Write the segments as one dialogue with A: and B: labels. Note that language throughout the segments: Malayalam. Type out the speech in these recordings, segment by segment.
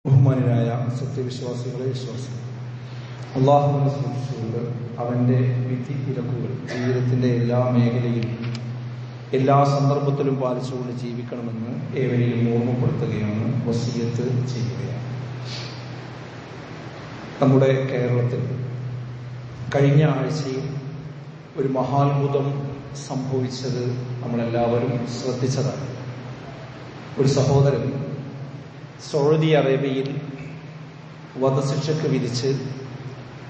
A: ബഹുമാനായ സത്യവിശ്വാസികളെ വിശ്വാസികൾ, അള്ളാഹുവിനെ സൂക്ഷിച്ചുകൊണ്ട് അവന്റെ വിധി വിലക്കുകൾ ജീവിതത്തിന്റെ എല്ലാ മേഖലയിലും എല്ലാ സന്ദർഭത്തിലും പാലിച്ചുകൊണ്ട് ജീവിക്കണമെന്ന് ഏവരെയും ഓർമ്മപ്പെടുത്തുകയാണ്, വസിയത്ത് ചെയ്യുകയാണ്. നമ്മുടെ കേരളത്തിൽ കഴിഞ്ഞ ആഴ്ചയിൽ ഒരു മഹാത്ഭുതം സംഭവിച്ചത് നമ്മളെല്ലാവരും ശ്രദ്ധിച്ചതാണ്. ഒരു സഹോദരൻ സൗദി അറേബ്യയിൽ വധശിക്ഷയ്ക്ക് വിധിച്ച്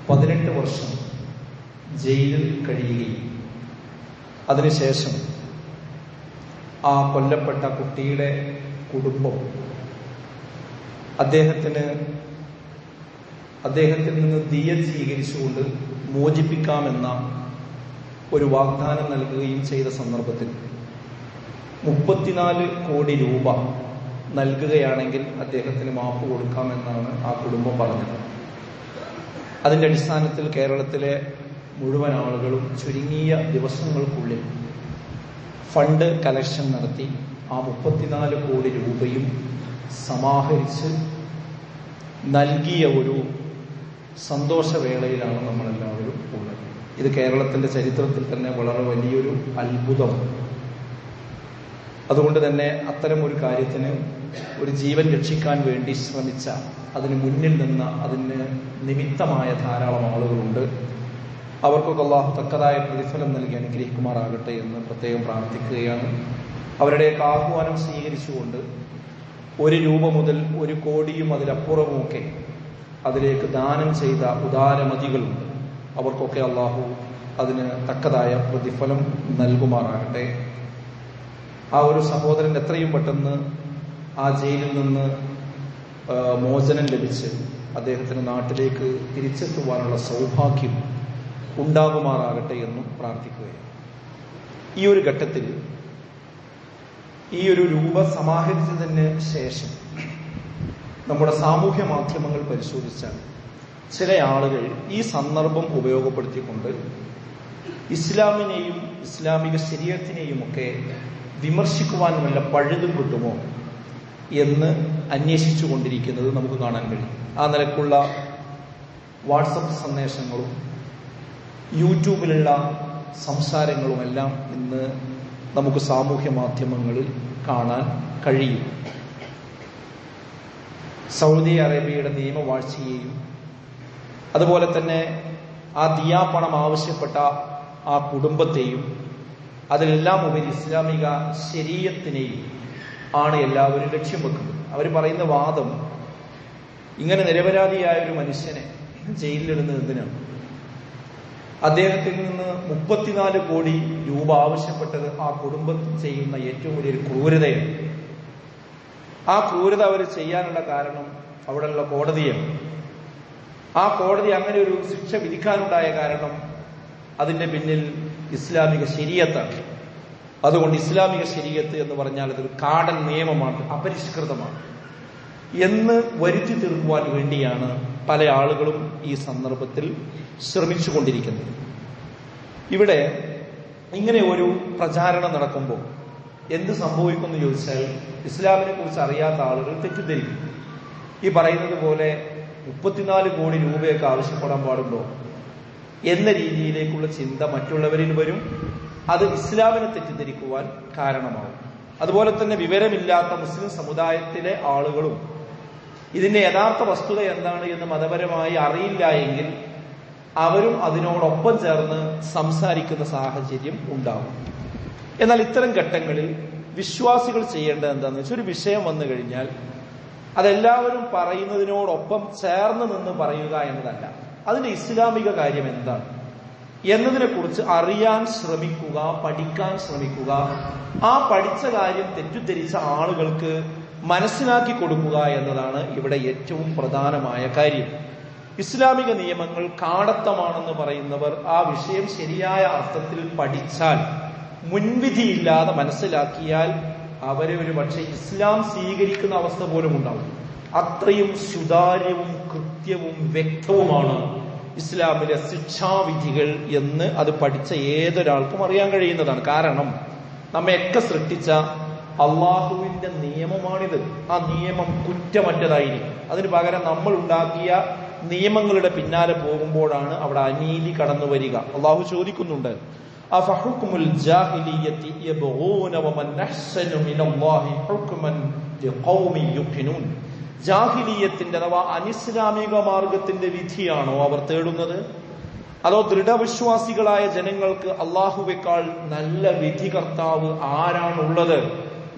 A: 18 വർഷം ജയിലിൽ കഴിയുകയും അതിനുശേഷം ആ കൊല്ലപ്പെട്ട കുട്ടിയുടെ കുടുംബം അദ്ദേഹത്തിൽ നിന്ന് ദിയ സ്വീകരിച്ചുകൊണ്ട് മോചിപ്പിക്കാമെന്ന ഒരു വാഗ്ദാനം നൽകുകയും ചെയ്ത സന്ദർഭത്തിൽ 34 കോടി രൂപ നൽകുകയാണെങ്കിൽ അദ്ദേഹത്തിന് മാപ്പ് കൊടുക്കാമെന്നാണ് ആ കുടുംബം പറഞ്ഞത്. അതിന്റെ അടിസ്ഥാനത്തിൽ കേരളത്തിലെ മുഴുവൻ ആളുകളും ചുരുങ്ങിയ ദിവസങ്ങൾക്കുള്ളിൽ ഫണ്ട് കലക്ഷൻ നടത്തി ആ 34 കോടി രൂപയും സമാഹരിച്ച് നൽകിയ ഒരു സന്തോഷവേളയിലാണ് നമ്മളെല്ലാവരും ഉള്ളത്. ഇത് കേരളത്തിന്റെ ചരിത്രത്തിൽ തന്നെ വളരെ വലിയൊരു അത്ഭുതമാണ്. അതുകൊണ്ട് തന്നെ അത്തരം ഒരു കാര്യത്തിന് ഒരു ജീവൻ രക്ഷിക്കാൻ വേണ്ടി ശ്രമിച്ച, അതിന് മുന്നിൽ നിന്ന് അതിന് നിമിത്തമായ ധാരാളം ആളുകളുണ്ട്. അവർക്കൊക്കെ അള്ളാഹു തക്കതായ പ്രതിഫലം നൽകി അനുഗ്രഹിക്കുമാറാകട്ടെ എന്ന് പ്രത്യേകം പ്രാർത്ഥിക്കുകയാണ്. അവരുടെയൊക്കെ ആഹ്വാനം സ്വീകരിച്ചുകൊണ്ട് 1 രൂപ മുതൽ 1 കോടിയും അതിലപ്പുറവുമൊക്കെ അതിലേക്ക് ദാനം ചെയ്ത ഉദാരമതികളുണ്ട്. അവർക്കൊക്കെ അള്ളാഹു അതിന് തക്കതായ പ്രതിഫലം നൽകുമാറാകട്ടെ. ആ ഒരു സഹോദരൻ എത്രയും പെട്ടെന്ന് ആ ജയിലിൽ നിന്ന് മോചനം ലഭിച്ച് അദ്ദേഹത്തിന് നാട്ടിലേക്ക് തിരിച്ചെത്തുവാനുള്ള സൗഭാഗ്യം ഉണ്ടാകുമാറാകട്ടെ എന്നും പ്രാർത്ഥിക്കുകയാണ്. ഈ ഒരു ഘട്ടത്തിൽ ഈ ഒരു രൂപ സമാഹരിച്ചതിന് ശേഷം നമ്മുടെ സാമൂഹ്യ മാധ്യമങ്ങൾ പരിശോധിച്ചാൽ ചില ആളുകൾ ഈ സന്ദർഭം ഉപയോഗപ്പെടുത്തിക്കൊണ്ട് ഇസ്ലാമിനെയും ഇസ്ലാമിക ശരീഅത്തിനെയും ഒക്കെ വിമർശിക്കുവാൻ വല്ല പഴുതും കിട്ടുമോ എന്ന് അന്വേഷിച്ചു കൊണ്ടിരിക്കുന്നത് നമുക്ക് കാണാൻ കഴിയും. ആ നിലക്കുള്ള വാട്സപ്പ് സന്ദേശങ്ങളും യൂട്യൂബിലുള്ള സംസാരങ്ങളുമെല്ലാം ഇന്ന് നമുക്ക് സാമൂഹ്യ മാധ്യമങ്ങളിൽ കാണാൻ കഴിയും. സൗദി അറേബ്യയുടെ നിയമവാഴ്ചയെയും അതുപോലെ തന്നെ ആ ദിയാപണം ആവശ്യപ്പെട്ട ആ കുടുംബത്തെയും അതിലെല്ലാം ഉപരി ഇസ്ലാമിക ശരീഅത്തിനെയും ആണ് എല്ലാവരും ലക്ഷ്യം വെക്കുന്നത്. അവർ പറയുന്ന വാദം, ഇങ്ങനെ നിരപരാധിയായ ഒരു മനുഷ്യനെ ജയിലിലിടുന്നത് എന്തിനാണ്? അദ്ദേഹത്തിൽ നിന്ന് 34 കോടി രൂപ ആവശ്യപ്പെട്ടത് ആ കുടുംബത്തിൽ ചെയ്യുന്ന ഏറ്റവും വലിയൊരു ക്രൂരതയാണ്. ആ ക്രൂരത അവർ ചെയ്യാനുള്ള കാരണം അവിടെയുള്ള കോടതിയാണ്. ആ കോടതി അങ്ങനെ ഒരു ശിക്ഷ വിധിക്കാനുണ്ടായ കാരണം അതിന്റെ പിന്നിൽ ഇസ്ലാമിക ശരീഅത്താണ്. അതുകൊണ്ട് ഇസ്ലാമിക ശരീഅത്ത് എന്ന് പറഞ്ഞാൽ അതൊരു കാടൻ നിയമമാണ്, അപരിഷ്കൃതമാണ് എന്ന് വരുത്തി തീർക്കുവാൻ വേണ്ടിയാണ് പല ആളുകളും ഈ സന്ദർഭത്തിൽ ശ്രമിച്ചുകൊണ്ടിരിക്കുന്നത്. ഇവിടെ ഇങ്ങനെ ഒരു പ്രചാരണം നടക്കുമ്പോൾ എന്ത് സംഭവിക്കുമെന്ന് ചോദിച്ചാൽ, ഇസ്ലാമിനെ കുറിച്ച് അറിയാത്ത ആളുകൾ തെറ്റിദ്ധരിക്കും. ഈ പറയുന്നത് പോലെ 34 കോടി രൂപയൊക്കെ ആവശ്യപ്പെടാൻ പാടുണ്ടോ എന്ന രീതിയിലേക്കുള്ള ചിന്ത മറ്റുള്ളവരിൽ വരും. അത് ഇസ്ലാമിനെ തെറ്റിദ്ധരിക്കുവാൻ കാരണമാകും. അതുപോലെ തന്നെ വിവരമില്ലാത്ത മുസ്ലിം സമുദായത്തിലെ ആളുകളും ഇതിന്റെ യഥാർത്ഥ വസ്തുത എന്താണ് എന്ന് മതപരമായി അറിയില്ല എങ്കിൽ അവരും അതിനോടൊപ്പം ചേർന്ന് സംസാരിക്കുന്ന സാഹചര്യം ഉണ്ടാകും. എന്നാൽ ഇത്തരം ഘട്ടങ്ങളിൽ വിശ്വാസികൾ ചെയ്യേണ്ടത് എന്താണെന്ന് വെച്ചാൽ, ഒരു വിഷയം വന്നു കഴിഞ്ഞാൽ അതെല്ലാവരും പറയുന്നതിനോടൊപ്പം ചേർന്ന് നിന്ന് പറയുക എന്നതല്ല, അതിന്റെ ഇസ്ലാമിക കാര്യം എന്താണ് എന്നതിനെ കുറിച്ച് അറിയാൻ ശ്രമിക്കുക, പഠിക്കാൻ ശ്രമിക്കുക. ആ പഠിച്ച കാര്യം തെറ്റിദ്ധരിച്ച ആളുകൾക്ക് മനസ്സിലാക്കി കൊടുക്കുക എന്നതാണ് ഇവിടെ ഏറ്റവും പ്രധാനമായ കാര്യം. ഇസ്ലാമിക നിയമങ്ങൾ കാടത്തമാണെന്ന് പറയുന്നവർ ആ വിഷയം ശരിയായ അർത്ഥത്തിൽ പഠിച്ചാൽ, മുൻവിധിയില്ലാതെ മനസ്സിലാക്കിയാൽ അവരെ ഒരു പക്ഷേ ഇസ്ലാം സ്വീകരിക്കുന്ന അവസ്ഥ പോലും ഉണ്ടാവും. അത്രയും സുതാര്യവും കൃത്യവും വ്യക്തവുമാണ് ഇസ്ലാമിലെ ശിക്ഷാവിധികൾ എന്ന് അത് പഠിച്ച ഏതൊരാൾക്കും അറിയാൻ കഴിയുന്നതാണ്. കാരണം നമ്മയൊക്കെ സൃഷ്ടിച്ച അള്ളാഹുവിന്റെ നിയമമാണിത്. ആ നിയമം കുറ്റമറ്റതായിരിക്കും. അതിന് പകരം നമ്മൾ ഉണ്ടാക്കിയ നിയമങ്ങളുടെ പിന്നാലെ പോകുമ്പോഴാണ് അവിടെ അനീതി കടന്നു വരിക. അള്ളാഹു ചോദിക്കുന്നുണ്ട്, അഫഹുക്മുൽ ജാഹിലിയ്യത്തി യബ്ഗൂന വമൻ അഹ്സനു മിനല്ലാഹി ഹുക്മൻ ലിഖൗമി യുഖിനൂൻ. ജാഹിലിയ്യത്തിന്റെ അഥവാ അനിസ്ലാമിക മാർഗത്തിന്റെ വിധിയാണോ അവർ തേടുന്നത്? അതോ ദൃഢവിശ്വാസികളായ ജനങ്ങൾക്ക് അള്ളാഹുവേക്കാൾ നല്ല വിധികർത്താവ് ആരാണുള്ളത്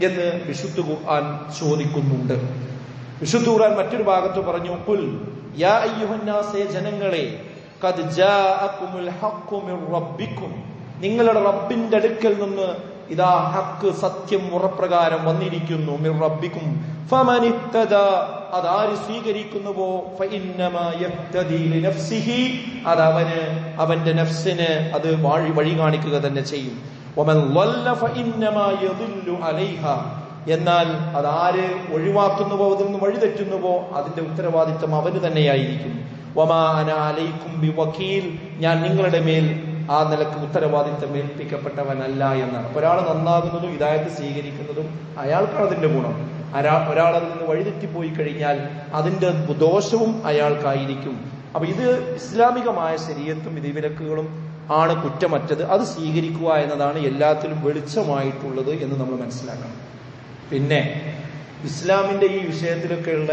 A: എന്ന് വിശുദ്ധ ഖുർആൻ ചോദിക്കുന്നുണ്ട്. വിശുദ്ധ ഖുർആൻ മറ്റൊരു ഭാഗത്ത് പറഞ്ഞു, ഖുൽ യാ അയ്യുഹന്നാസേ, ജനങ്ങളെ, ഖദ് ജാഅകുമുൽ ഹഖ്ഖു മിർ റബ്ബിക്കും, നിങ്ങളുടെ റബ്ബിന്റെ അടുക്കൽ നിന്ന് ഇതാ ഹക്ക്, സത്യം മുറപ്രകാരം വന്നിരിക്കുന്നു. മിർ റബ്ബിക്കും ഫമനിഹ്തദാ, അതാര് സ്വീകരിക്കുന്നുവോ ഫഇന്നമാ യഹ്തദി ലിനഫ്സിഹി, അത് അവന്റെ നഫ്സിന് അത് വഴി കാണിക്കുക തന്നെ ചെയ്യും. വമൻ ളല്ല ഫഇന്നമാ യദില്ലു അലൈഹാ, എന്നാൽ അതാര് ഒഴിവാക്കുന്നുവോ, അതിൽ നിന്ന് വഴിതെറ്റുന്നുവോ, അതിന്റെ ഉത്തരവാദിത്വം അവന് തന്നെയായിരിക്കും. വമാ അന അലൈക്കും ബിവകീൽ, ഞാൻ നിങ്ങളുടെ മേൽ ആ നിലക്ക് ഉത്തരവാദിത്വം ഏൽപ്പിക്കപ്പെട്ടവനല്ല എന്നാണ്. ഒരാൾ നന്നാകുന്നതും ഹിദായത്ത് സ്വീകരിക്കുന്നതും അയാൾക്കാണ് അതിന്റെ ഗുണം. ഒരാൾ അതിൽ നിന്ന് വഴിതെറ്റിപ്പോയി കഴിഞ്ഞാൽ അതിന്റെ ദോഷവും അയാൾക്കായിരിക്കും. അപ്പൊ ഇത് ഇസ്ലാമികമായ ശരീഅത്തും വിധിവിലക്കുകളും ആണ് കുറ്റമറ്റത്. അത് സ്വീകരിക്കുക എന്നതാണ് എല്ലാത്തിലും വെളിച്ചമായിട്ടുള്ളത് എന്ന് നമ്മൾ മനസ്സിലാക്കണം. പിന്നെ ഇസ്ലാമിന്റെ ഈ വിഷയത്തിലൊക്കെയുള്ള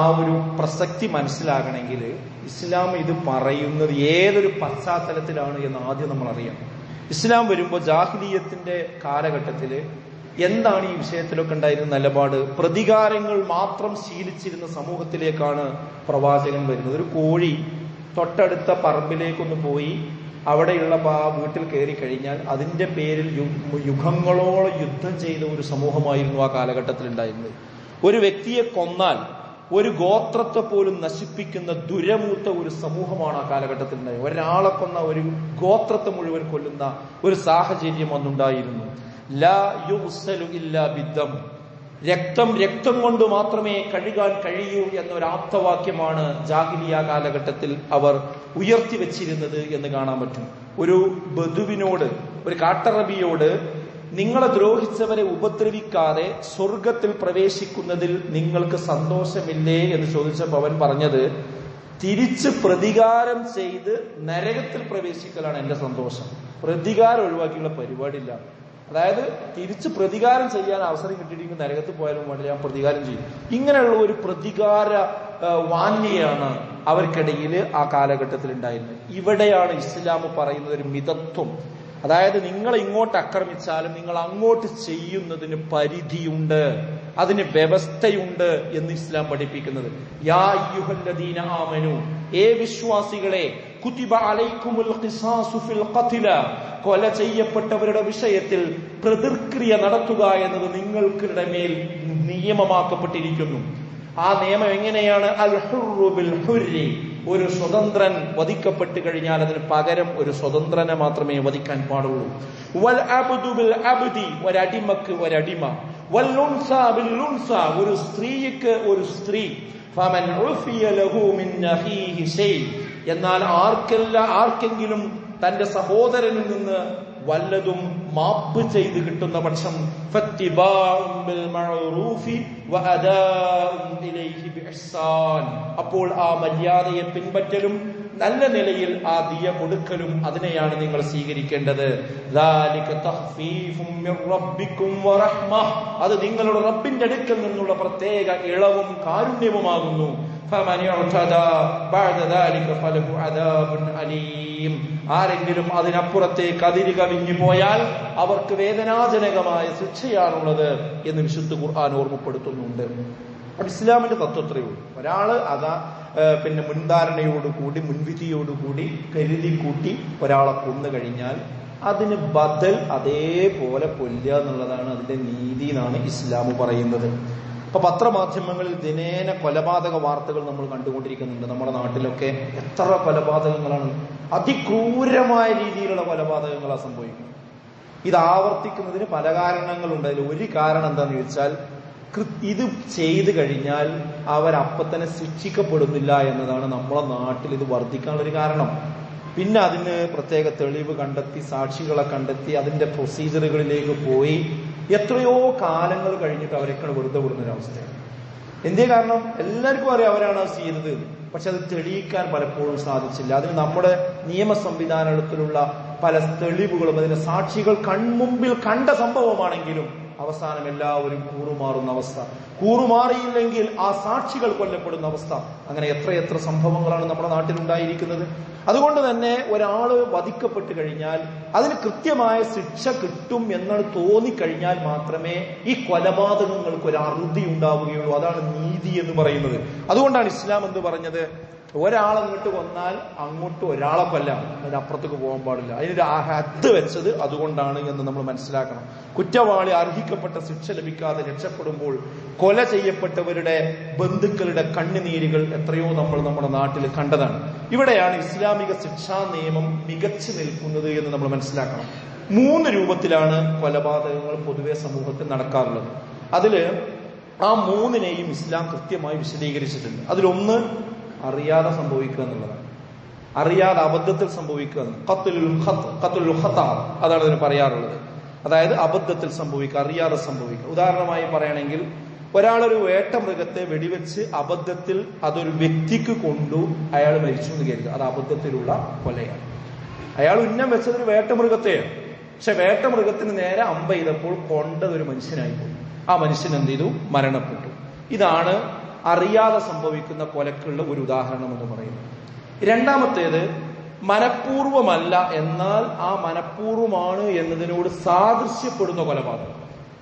A: ആ ഒരു പ്രസക്തി മനസ്സിലാകണമെങ്കിൽ ഇസ്ലാം ഇത് പറയുന്നത് ഏതൊരു പശ്ചാത്തലത്തിലാണ് എന്ന് ആദ്യം നമ്മൾ അറിയണം. ഇസ്ലാം വരുമ്പോൾ ജാഹിലിയ്യത്തിന്റെ കാലഘട്ടത്തിൽ എന്താണ് ഈ വിഷയത്തിലൊക്കെ ഉണ്ടായിരുന്ന നിലപാട്? പ്രതികാരങ്ങൾ മാത്രം ശീലിച്ചിരുന്ന സമൂഹത്തിലേക്കാണ് പ്രവാചകൻ വരുന്നത്. ഒരു കോഴി തൊട്ടടുത്ത പറമ്പിലേക്കൊന്ന് പോയി അവിടെയുള്ള ആ വീട്ടിൽ കയറി കഴിഞ്ഞാൽ അതിന്റെ പേരിൽ യുഗങ്ങളോളം യുദ്ധം ചെയ്ത ഒരു സമൂഹമായിരുന്നു ആ കാലഘട്ടത്തിൽ ഉണ്ടായിരുന്നത്. ഒരു വ്യക്തിയെ കൊന്നാൽ ഒരു ഗോത്രത്തെ പോലും നശിപ്പിക്കുന്ന ദുരമൂത്ത ഒരു സമൂഹമാണ് ആ കാലഘട്ടത്തിൽ ഉണ്ടായത്. ഒരാളെ കൊന്ന ഒരു ഗോത്രത്തെ മുഴുവൻ കൊല്ലുന്ന ഒരു സാഹചര്യം അന്നുണ്ടായിരുന്നു. ലാ യുഗ്സലു ഇല്ലാ ബിദ്ദം, രക്തം കൊണ്ട് മാത്രമേ കഴുകാൻ കഴിയൂ എന്നൊരു ആപ്തവാക്യമാണ് ജാഹിലിയ കാലഘട്ടത്തിൽ അവർ ഉയർത്തിവെച്ചിരുന്നത് എന്ന് കാണാൻ പറ്റും. ഒരു ബദുവിനോട്, ഒരു കാട്ടറബിയോട്, നിങ്ങളെ ദ്രോഹിച്ചവരെ ഉപദ്രവിക്കാതെ സ്വർഗത്തിൽ പ്രവേശിക്കുന്നതിൽ നിങ്ങൾക്ക് സന്തോഷമില്ലേ എന്ന് ചോദിച്ചപ്പോൾ അവൻ പറഞ്ഞത്, തിരിച്ച് പ്രതികാരം ചെയ്ത് നരകത്തിൽ പ്രവേശിക്കലാണ് എന്റെ സന്തോഷം. പ്രതികാരം ഒഴിവാക്കിയുള്ള പരിപാടിയില്ല. അതായത് തിരിച്ച് പ്രതികാരം ചെയ്യാൻ അവസരം കിട്ടിയിട്ടെങ്കിൽ നരകത്തിൽ പോയാലും വേണ്ടില്ല, ഞാൻ പ്രതികാരം ചെയ്യും. ഇങ്ങനെയുള്ള ഒരു പ്രതികാര വാഞ്ഛയാണ് അവർക്കിടയിൽ ആ കാലഘട്ടത്തിൽ ഉണ്ടായിരുന്നത്. ഇവിടെയാണ് ഇസ്ലാം പറയുന്നത് ഒരു മിതത്വം. അതായത് നിങ്ങളെ ഇങ്ങോട്ട് ആക്രമിച്ചാലും നിങ്ങൾ അങ്ങോട്ട് ചെയ്യുന്നതിന് പരിധിയുണ്ട്, അതിന് വ്യവസ്ഥയുണ്ട് എന്ന് ഇസ്ലാം പഠിപ്പിക്കുന്നത്. യാ അയ്യുഹല്ലദീന ആമനു, ഏ വിശ്വാസികളെ, കുതിബ അലൈക്കുമുൽ ഖിസാസു ഫിൽ ഖത്ല, കൊല ചെയ്യപ്പെട്ടവരുടെ വിഷയത്തിൽ പ്രതിക്രിയ നടത്തുക എന്നത് നിങ്ങൾക്കിടെ മേൽ നിയമമാക്കപ്പെട്ടിരിക്കുന്നു. ആ നിയമം എങ്ങനെയാണ്? അൽ ഹുർറു ബിൽ ഹുർരി, ഒരു സ്വതന്ത്രൻ വധിക്കപ്പെട്ട് കഴിഞ്ഞാൽ അതിന് പകരം ഒരു സ്വതന്ത്രനെ മാത്രമേ വധിക്കാൻ പാടുള്ളൂ. വൽ അബ്ദു ബിൽ അബ്ദി, ഒരടിമക്ക് ഒരടിമ. വൽ ഉൻസ ബിൽ ഉൻസ, ഒരു സ്ത്രീക്ക് ഒരു സ്ത്രീ. ഫമൻ ഉഫിയ ലഹു മിൻ അഖീഹി ശൈ, എന്നാൽ ആർക്കെങ്കിലും തന്റെ സഹോദരനിൽ നിന്ന് വല്ലതും മാപ്പ് ചെയ്ത് കിട്ടുന്ന പക്ഷം ഫത്തിബാഉൻ ബിൽ മഅറൂഫി വഅദാഉൻ ഇലൈഹി ബിഇഹ്സാൻ, അപ്പോൾ ആ മര്യാദയെ പിൻപറ്റലും നല്ല നിലയിൽ ആ ദിയ കൊടുക്കലും അതിനെയാണ് നിങ്ങൾ സ്വീകരിക്കേണ്ടത്. ദാലിക തഖ്ഫീഫും മിർ റബ്ബിക്കും വറഹ്മ, അത് നിങ്ങളുടെ റബ്ബിന്റെ അടുക്കൽ നിന്നുള്ള പ്രത്യേക ഇളവും കാരുണ്യവുമാകുന്നു. ഫമൻ യഅ്തദാ ബഅദ ദാലിക ഫലഹു അദാബുൻ അലീം, ആരെങ്കിലും അതിനപ്പുറത്തേക്ക് അതിര് കവിഞ്ഞു പോയാൽ അവർക്ക് വേദനാജനകമായ ശിക്ഷയാണുള്ളത് എന്ന് വിശുദ്ധ ഖുർആൻ ഓർമ്മപ്പെടുത്തുന്നുണ്ട്. ഇസ്ലാമിന്റെ തത്വത്രയേ ഉള്ളൂ. ഒരാള് പിന്നെ മുൻധാരണയോടുകൂടി മുൻവിധിയോടുകൂടി കരുതി കൂട്ടി ഒരാളെ കൊന്നു കഴിഞ്ഞാൽ അതിന് ബദൽ അതേപോലെ കൊല്ലുക എന്നുള്ളതാണ് അതിന്റെ നീതി എന്നാണ് ഇസ്ലാം പറയുന്നത്. ഇപ്പൊ പത്രമാധ്യമങ്ങളിൽ ദിനേന കൊലപാതക വാർത്തകൾ നമ്മൾ കണ്ടുകൊണ്ടിരിക്കുന്നുണ്ട്. നമ്മുടെ നാട്ടിലൊക്കെ എത്ര കൊലപാതകങ്ങളാണ്, അതിക്രൂരമായ രീതിയിലുള്ള കൊലപാതകങ്ങളാണ് സംഭവിക്കുന്നത്. ഇത് ആവർത്തിക്കുന്നതിന് പല കാരണങ്ങളുണ്ട്. അതിൽ ഒരു കാരണം എന്താണെന്ന് ചോദിച്ചാൽ, ഇത് ചെയ്തു കഴിഞ്ഞാൽ അവരപ്പം തന്നെ ശിക്ഷിക്കപ്പെടുന്നില്ല എന്നതാണ് നമ്മളെ നാട്ടിൽ ഇത് വർദ്ധിക്കാനുള്ളൊരു കാരണം. പിന്നെ അതിന് പ്രത്യേക തെളിവ് കണ്ടെത്തി സാക്ഷികളെ കണ്ടെത്തി അതിന്റെ പ്രൊസീജറുകളിലേക്ക് പോയി എത്രയോ കാലങ്ങൾ കഴിഞ്ഞിട്ട് അവരൊക്കെ വെറുതെ വിടുന്നൊരവസ്ഥയാണ്. എന്തേ കാരണം? എല്ലാവർക്കും അറിയാം അവരാണ് അത് ചെയ്തത്, പക്ഷെ അത് തെളിയിക്കാൻ പലപ്പോഴും സാധിച്ചില്ല. അതിന് നമ്മുടെ നിയമ സംവിധാനത്തിലുള്ള പല തെളിവുകളും അതിന്റെ സാക്ഷികൾ കൺമുമ്പിൽ കണ്ട സംഭവമാണെങ്കിലും അവസാനം എല്ലാവരും കൂറുമാറുന്ന അവസ്ഥ, കൂറുമാറിയില്ലെങ്കിൽ ആ സാക്ഷികൾ കൊല്ലപ്പെടുന്ന അവസ്ഥ. അങ്ങനെ എത്രയെത്ര സംഭവങ്ങളാണ് നമ്മുടെ നാട്ടിലുണ്ടായിരിക്കുന്നത്. അതുകൊണ്ട് തന്നെ ഒരാള് വധിക്കപ്പെട്ടു കഴിഞ്ഞാൽ അതിന് കൃത്യമായ ശിക്ഷ കിട്ടും എന്നാണ് തോന്നിക്കഴിഞ്ഞാൽ മാത്രമേ ഈ കൊലപാതകങ്ങൾക്ക് ഒരു അറുതി ഉണ്ടാവുകയുള്ളൂ. അതാണ് നീതി എന്ന് പറയുന്നത്. അതുകൊണ്ടാണ് ഇസ്ലാം എന്ന് പറഞ്ഞത്, ഒരാളങ്ങോട്ട് കൊന്നാൽ അങ്ങോട്ട് ഒരാളെ കൊല്ലാം, അതിനപ്പുറത്തേക്ക് പോകാൻ പാടില്ല. അതിനൊരു ഹദ് വെച്ചത് അതുകൊണ്ടാണ് എന്ന് നമ്മൾ മനസ്സിലാക്കണം. കുറ്റവാളി അർഹിക്കപ്പെട്ട ശിക്ഷ ലഭിക്കാതെ രക്ഷപ്പെടുമ്പോൾ കൊല ചെയ്യപ്പെട്ടവരുടെ ബന്ധുക്കളുടെ കണ്ണുനീരുകൾ എത്രയോ നമ്മൾ നമ്മുടെ നാട്ടിൽ കണ്ടതാണ്. ഇവിടെയാണ് ഇസ്ലാമിക ശിക്ഷാ നിയമം മികച്ചു നിൽക്കുന്നത് എന്ന് നമ്മൾ മനസ്സിലാക്കണം. 3 രൂപത്തിലാണ് കൊലപാതകങ്ങൾ പൊതുവെ സമൂഹത്തിൽ നടക്കാറുള്ളത്. അതില് ആ 3നെയും ഇസ്ലാം കൃത്യമായി വിശദീകരിച്ചിട്ടുണ്ട്. അതിലൊന്ന് അറിയാതെ സംഭവിക്കുക എന്നുള്ളതാണ്. അറിയാതെ അബദ്ധത്തിൽ സംഭവിക്കുക, ഖത്ലുൽ ഖത, അതാണ് അതിന് പറയാറുള്ളത്. അതായത് അബദ്ധത്തിൽ സംഭവിക്കുക, അറിയാതെ സംഭവിക്കുക. ഉദാഹരണമായി പറയുകയാണെങ്കിൽ, ഒരാളൊരു വേട്ടമൃഗത്തെ വെടിവെച്ച് അബദ്ധത്തിൽ അതൊരു വ്യക്തിക്ക് കൊണ്ടു അയാൾ മരിച്ചു എന്ന് കരുതുക, അത് അബദ്ധത്തിലുള്ള കൊലയാണ്. അയാൾ ഉന്നം വെച്ചതൊരു വേട്ടമൃഗത്തെയാണ്, പക്ഷെ വേട്ടമൃഗത്തിന് നേരെ അമ്പ ചെയ്തപ്പോൾ കൊണ്ടതൊരു മനുഷ്യനായി പോയി. ആ മനുഷ്യൻ എന്ത് ചെയ്തു? മരണപ്പെട്ടു. ഇതാണ് അറിയാതെ സംഭവിക്കുന്ന കൊലക്കുള്ള ഒരു ഉദാഹരണം എന്ന് പറയുന്നത്. രണ്ടാമത്തേത് മനഃപൂർവമല്ല, എന്നാൽ ആ മനഃപൂർവമാണ് എന്നതിനോട് സാദൃശ്യപ്പെടുന്ന കൊലപാതകം.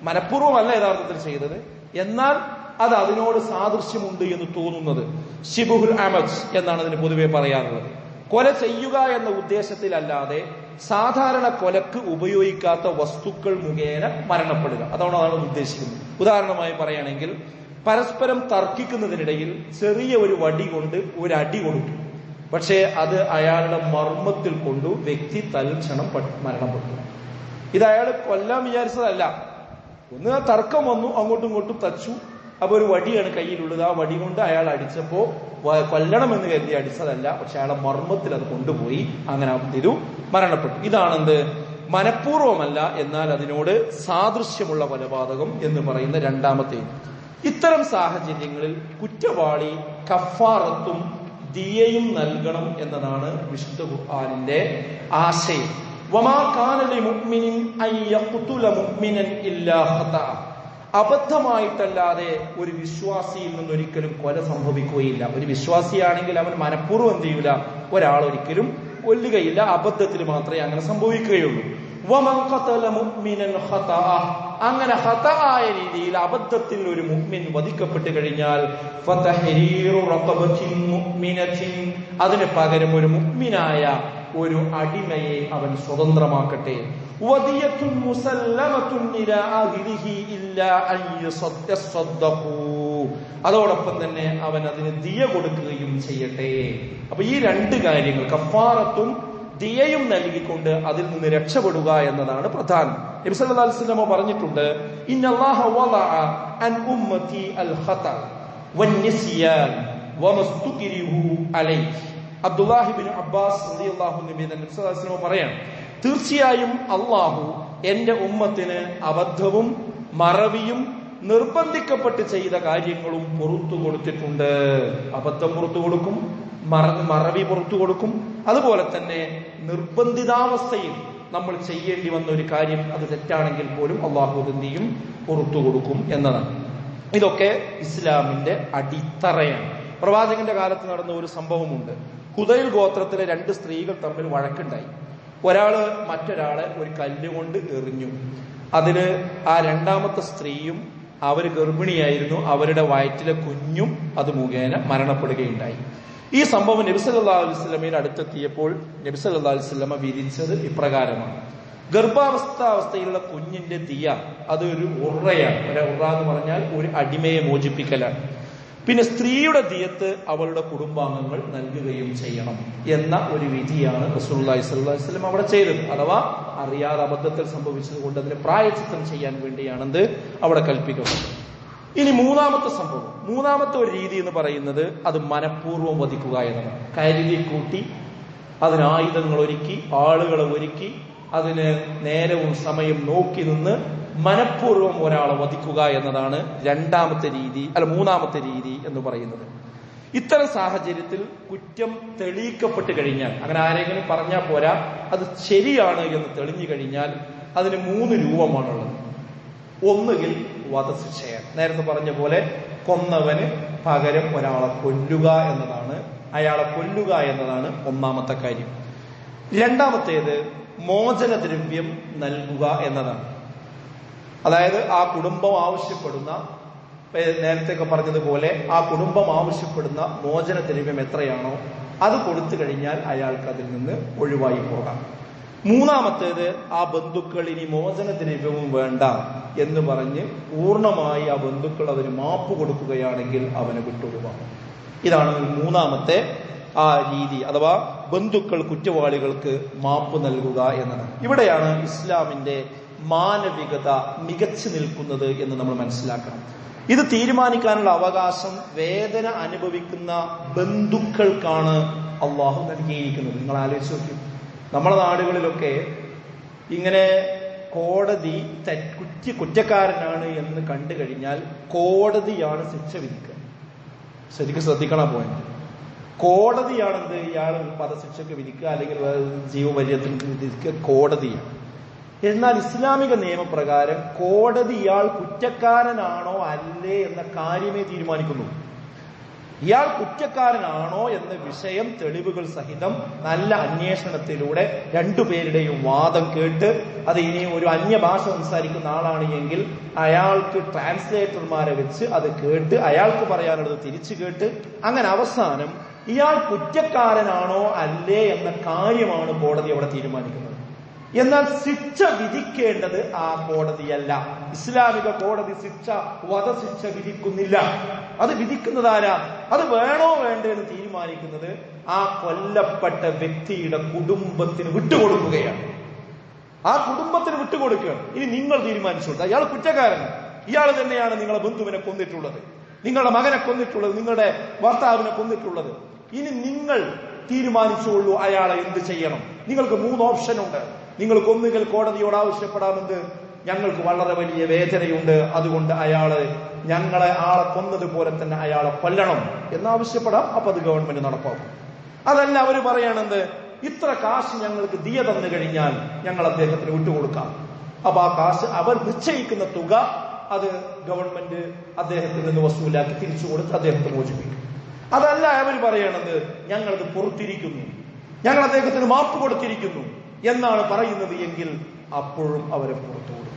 A: മനഃപൂർവമല്ല യഥാർത്ഥത്തിൽ ചെയ്തത്, എന്നാൽ അത് അതിനോട് സാദൃശ്യമുണ്ട് എന്ന് തോന്നുന്നത് ഷിബുഹുൽ അമദ് എന്നാണ് അതിന് പൊതുവെ പറയാറുള്ളത്. കൊല ചെയ്യുക എന്ന ഉദ്ദേശത്തിലല്ലാതെ സാധാരണ കൊലക്ക് ഉപയോഗിക്കാത്ത വസ്തുക്കൾ മുഖേന മരണപ്പെടുക, അതാണ് ഉദ്ദേശിക്കുന്നത്. ഉദാഹരണമായി പറയുകയാണെങ്കിൽ, പരസ്പരം തർക്കിക്കുന്നതിനിടയിൽ ചെറിയ ഒരു വടി കൊണ്ട് ഒരു അടി കൊടുത്തു, പക്ഷേ അത് അയാളുടെ മർമ്മത്തിൽ കൊണ്ടു വ്യക്തി തൽക്ഷണം മരണപ്പെട്ടു. ഇത് അയാൾ കൊല്ലാൻ വിചാരിച്ചതല്ല. ഒന്ന് ആ തർക്കം വന്നു, അങ്ങോട്ടും ഇങ്ങോട്ടും തച്ചു, അപ്പൊ ഒരു വടിയാണ് കയ്യിലുള്ളത്. ആ വടി കൊണ്ട് അയാൾ അടിച്ചപ്പോ കൊല്ലണമെന്ന് കരുതി അടിച്ചതല്ല, പക്ഷെ അയാളെ മർമ്മത്തിൽ അത് കൊണ്ടുപോയി, അങ്ങനെ തിരു മരണപ്പെട്ടു. ഇതാണെന്ത്? മനഃപൂർവമല്ല, എന്നാൽ അതിനോട് സാദൃശ്യമുള്ള കൊലപാതകം എന്ന് പറയുന്ന രണ്ടാമത്തെ. ഇത്തരം സാഹചര്യങ്ങളിൽ കുറ്റവാളി കഫാറത്തും ദിയയും നൽകണം എന്നതാണ് വിശുദ്ധ ഖുർആനിന്റെ ആശയം. വമാ കാന ലിമുഅ്മിനിൻ അൻ യഖ്തുല മുഅ്മിനൻ ഇല്ലാ ഖതാ. അബദ്ധമായിട്ടല്ലാതെ ഒരു വിശ്വാസിയിൽ നിന്നൊരിക്കലും കൊല സംഭവിക്കുകയില്ല. ഒരു വിശ്വാസിയാണെങ്കിൽ അവൻ മനഃപൂർവ്വം എന്ത് ചെയ്യൂല, ഒരാളൊരിക്കലും കൊല്ലുകയില്ല, അബദ്ധത്തിൽ മാത്രമേ അങ്ങനെ സംഭവിക്കുകയുള്ളൂ. വമൻ ഖതല മുഅ്മിനൻ ഖതഅ, അങ്ങനെ ഖതആയ രീതിയിൽ അബദ്ധത്തിൽ ഒരു മുഅ്മിൻ വധിക്കപ്പെട്ടു കഴിഞ്ഞാൽ ഫതഹരീറു റഖബത്തിൻ മുഅ്മിനത്തിൻ, അതിന് പകരം ഒരു മുഅ്മിനായ ഒരു അടിമയെ അവൻ സ്വതന്ത്രമാക്കട്ടെ. വദിയത്തുൻ മുസല്ലമത്തുൻ ഇലാ അഹ്ലിഹി ഇല്ലാ അൻ യസദ്ദഖൂ, അതോടൊപ്പം തന്നെ അവൻ അതിന് ദിയ കൊടുക്കുകയും ചെയ്യട്ടെ. അപ്പൊ ഈ 2 കാര്യങ്ങൾ, കഫാറത്തും ദിയയും നൽകിക്കൊണ്ട് അതിൽ നിന്ന് രക്ഷപ്പെടുക എന്നതാണ് പ്രധാനം. നബി സല്ലല്ലാഹു അലൈഹി വസല്ലം പറഞ്ഞിട്ടുണ്ട്, ഇന്നല്ലാഹ വദഅ അൻ ഉമ്മതി അൽ ഖത വന്നിസ്യാൻ വമസ്തുകിരിഹു അലൈഹി. അബ്ദുല്ലാഹി ഇബ്നു അബ്ബാസ് റളിയല്ലാഹു അൻഹു നബി സല്ലല്ലാഹു അലൈഹി വസല്ലം പറയാണ്, തീർച്ചയായും അല്ലാഹു എന്റെ ഉമ്മത്തിന് അബദ്ധവും മറവിയും നിർബന്ധിക്കപ്പെട്ട് ചെയ്ത കാര്യങ്ങളും പുറത്തു കൊടുത്തിട്ടുണ്ട്. അബദ്ധം പുറത്തു കൊടുക്കും, മറവി പുറത്തു കൊടുക്കും, അതുപോലെ തന്നെ നിർബന്ധിതാവസ്ഥയിൽ നമ്മൾ ചെയ്യേണ്ടി വന്ന ഒരു കാര്യം അത് തെറ്റാണെങ്കിൽ പോലും അള്ളാഹു എന്തിയും പുറത്തു കൊടുക്കും എന്നതാണ്. ഇതൊക്കെ ഇസ്ലാമിന്റെ അടിത്തറയാണ്. പ്രവാചകന്റെ കാലത്ത് നടന്ന ഒരു സംഭവമുണ്ട്. ഹുദൈൽ ഗോത്രത്തിലെ 2 സ്ത്രീകൾ തമ്മിൽ വഴക്കുണ്ടായി. ഒരാള് മറ്റൊരാളെ ഒരു കല്ലുകൊണ്ട് എറിഞ്ഞു. അതില് ആ രണ്ടാമത്തെ സ്ത്രീയും അവര് ഗർഭിണിയായിരുന്നു, അവരുടെ വയറ്റിലെ കുഞ്ഞും അത് മുഖേന മരണപ്പെടുകയുണ്ടായി. ഈ സംഭവം നബി സല്ലല്ലാഹു അലൈഹി വസല്ലമയുടെ അടുത്തെത്തിയപ്പോൾ നബി സല്ലല്ലാഹു അലൈഹി വസല്ലമ വിധിച്ചത് ഇപ്രകാരമാണ്: ഗർഭാവസ്ഥയിലുള്ള കുഞ്ഞിന്റെ ദിയ അത് ഒരു ഉറയാണ്. ഒരു ഉറ എന്ന് പറഞ്ഞാൽ ഒരു അടിമയെ മോചിപ്പിക്കലാണ്. പിന്നെ സ്ത്രീയുടെ ദിയത്ത് അവളുടെ കുടുംബാംഗങ്ങൾ നൽകുകയും ചെയ്യണം എന്ന ഒരു വിധിയാണ് റസൂലുള്ളാഹി സ്വല്ലല്ലാഹു അലൈഹി വസല്ലം അവിടെ ചെയ്തത്. അഥവാ അറിയാതെ അബദ്ധത്തിൽ സംഭവിച്ചത് കൊണ്ട് അതിന് പ്രായശ്ചിത്തം ചെയ്യാൻ വേണ്ടിയാണെന്ന് അവിടെ കൽപ്പിക്കപ്പെട്ടത്. ഇനി മൂന്നാമത്തെ സംഭവം, മൂന്നാമത്തെ ഒരു രീതി എന്ന് പറയുന്നത് അത് മനഃപൂർവ്വം വധിക്കുക എന്നതാണ്. കരുതി കൂട്ടി അതിന് ആയുധങ്ങൾ ഒരുക്കി, ആളുകളെ ഒരുക്കി, അതിന് നേരവും സമയം നോക്കി നിന്ന് മനഃപൂർവ്വം ഒരാളെ വധിക്കുക എന്നതാണ് മൂന്നാമത്തെ രീതി എന്ന് പറയുന്നത്. ഇത്തരം സാഹചര്യത്തിൽ കുറ്റം തെളിയിക്കപ്പെട്ട് കഴിഞ്ഞാൽ, അങ്ങനെ ആരെങ്കിലും പറഞ്ഞാൽ പോരാ, അത് ശരിയാണ് എന്ന് തെളിഞ്ഞു കഴിഞ്ഞാൽ അതിന് 3 രൂപമാണുള്ളത്. ഒന്നുകിൽ വധശിക്ഷയാണ്, നേരത്തെ പറഞ്ഞ പോലെ കൊന്നവന് പകരം ഒരാളെ കൊല്ലുക എന്നതാണ് ഒന്നാമത്തെ കാര്യം. രണ്ടാമത്തേത് മോചനദ്രവ്യം നൽകുക എന്നതാണ്. അതായത് ആ കുടുംബം ആവശ്യപ്പെടുന്ന, നേരത്തെ പറഞ്ഞതുപോലെ ആ കുടുംബം ആവശ്യപ്പെടുന്ന മോചനദ്രവ്യം എത്രയാണോ അത് കൊടുത്തു കഴിഞ്ഞാൽ അയാൾക്ക് അതിൽ നിന്ന് ഒഴിവായി പോകാം. മൂന്നാമത്തേത് ആ ബന്ധുക്കൾ ഇനി മോചനദ്രവ്യവും വേണ്ട എന്ന് പറഞ്ഞ് പൂർണ്ണമായി ആ ബന്ധുക്കൾ അവന് മാപ്പ് കൊടുക്കുകയാണെങ്കിൽ അവനെ വിട്ടൊഴിവാകും. ഇതാണ് മൂന്നാമത്തെ ആ രീതി, അഥവാ ബന്ധുക്കൾ കുറ്റവാളികൾക്ക് മാപ്പ് നൽകുക എന്നതാണ്. ഇവിടെയാണ് ഇസ്ലാമിന്റെ മാനവികത മികച്ചു നിൽക്കുന്നത് എന്ന് നമ്മൾ മനസ്സിലാക്കണം. ഇത് തീരുമാനിക്കാനുള്ള അവകാശം വേദന അനുഭവിക്കുന്ന ബന്ധുക്കൾക്കാണ് അള്ളാഹു നൽകിയിരിക്കുന്നത്. നിങ്ങൾ ആലോചിച്ച് നോക്കൂ, നമ്മുടെ നാടുകളിലൊക്കെ ഇങ്ങനെ കോടതി കുറ്റക്കാരനാണ് എന്ന് കണ്ടു കഴിഞ്ഞാൽ കോടതിയാണ് ശിക്ഷ വിധിക്കുക. ശരിക്കും ശ്രദ്ധിക്കണം പോയിന്റ്. കോടതിയാണ് ഇയാൾ വധശിക്ഷയ്ക്ക് വിധിക്കുക അല്ലെങ്കിൽ ജീവപര്യത്തിന് വിധിക്കുക, കോടതിയാണ്. എന്നാൽ ഇസ്ലാമിക നിയമപ്രകാരം കോടതി ഇയാൾ കുറ്റക്കാരനാണോ അല്ലേ എന്ന കാര്യമേ തീരുമാനിക്കുന്നു. ഇയാൾ കുറ്റക്കാരനാണോ എന്ന വിഷയം തെളിവുകൾ സഹിതം നല്ല അന്വേഷണത്തിലൂടെ രണ്ടുപേരുടെയും വാദം കേട്ട്, അത് ഇനി ഒരു അന്യഭാഷ സംസാരിക്കുന്ന ആളാണ് എങ്കിൽ അയാൾക്ക് ട്രാൻസ്ലേറ്റർമാരെ വെച്ച് അത് കേട്ട് അയാൾക്ക് പറയാനുള്ളത് തിരിച്ചു കേട്ട്, അങ്ങനെ അവസാനം ഇയാൾ കുറ്റക്കാരനാണോ അല്ലേ എന്ന കാര്യമാണ് കോടതി അവിടെ തീരുമാനിക്കുന്നത്. എന്നാൽ ശിക്ഷ വിധിക്കേണ്ടത് ആ കോടതിയല്ല. ഇസ്ലാമിക കോടതി വധശിക്ഷ വിധിക്കുന്നില്ല. അത് വിധിക്കുന്നത് ആരാ? അത് വേണോ വേണ്ടോ എന്ന് തീരുമാനിക്കുന്നത് ആ കൊല്ലപ്പെട്ട വ്യക്തിയുടെ കുടുംബത്തിന് വിട്ടുകൊടുക്കുകയാണ്. ആ കുടുംബത്തിന് വിട്ടുകൊടുക്കുകയാണ്. ഇനി നിങ്ങൾ തീരുമാനിച്ചു, അയാൾ കുറ്റക്കാരൻ, ഇയാൾ തന്നെയാണ് നിങ്ങളെ ബന്ധുവിനെ കൊന്നിട്ടുള്ളത്, നിങ്ങളുടെ മകനെ കൊന്നിട്ടുള്ളത്, നിങ്ങളുടെ ഭർത്താവിനെ കൊന്നിട്ടുള്ളത്. ഇനി നിങ്ങൾ തീരുമാനിച്ചുകൊള്ളൂ അയാളെ എന്ത് ചെയ്യണം. നിങ്ങൾക്ക് 3 ഓപ്ഷൻ ഉണ്ട്. നിങ്ങൾക്ക് ഒന്നുകിൽ കോടതിയോട് ആവശ്യപ്പെടാമെന്ന്, ഞങ്ങൾക്ക് വളരെ വലിയ വേദനയുണ്ട്, അതുകൊണ്ട് ഞങ്ങളെ ആളെ കൊന്നതുപോലെ തന്നെ അയാളെ കൊല്ലണം എന്നാവശ്യപ്പെടാം. അപ്പൊ അത് ഗവൺമെന്റ് നടപ്പാക്കും. അതല്ല, അവർ പറയണെന്ത്, ഇത്ര കാശ് ഞങ്ങൾക്ക് ദിയ തന്നു കഴിഞ്ഞാൽ ഞങ്ങൾ അദ്ദേഹത്തിന് വിട്ടുകൊടുക്കാം. അപ്പൊ ആ കാശ് അവർ നിശ്ചയിക്കുന്ന തുക അത് ഗവൺമെന്റ് അദ്ദേഹത്തിൽ നിന്ന് വസൂലാക്കി തിരിച്ചു കൊടുത്ത് അദ്ദേഹത്തെ മോചിപ്പിക്കും. അതല്ല, അവർ പറയണത് ഞങ്ങളത് പുറത്തിരിക്കുന്നു, ഞങ്ങൾ അദ്ദേഹത്തിന് മാപ്പ് കൊടുത്തിരിക്കുന്നു എന്നാണ് പറയുന്നത് എങ്കിൽ അപ്പോഴും അവരെ പുറത്തുകൊടുക്കും.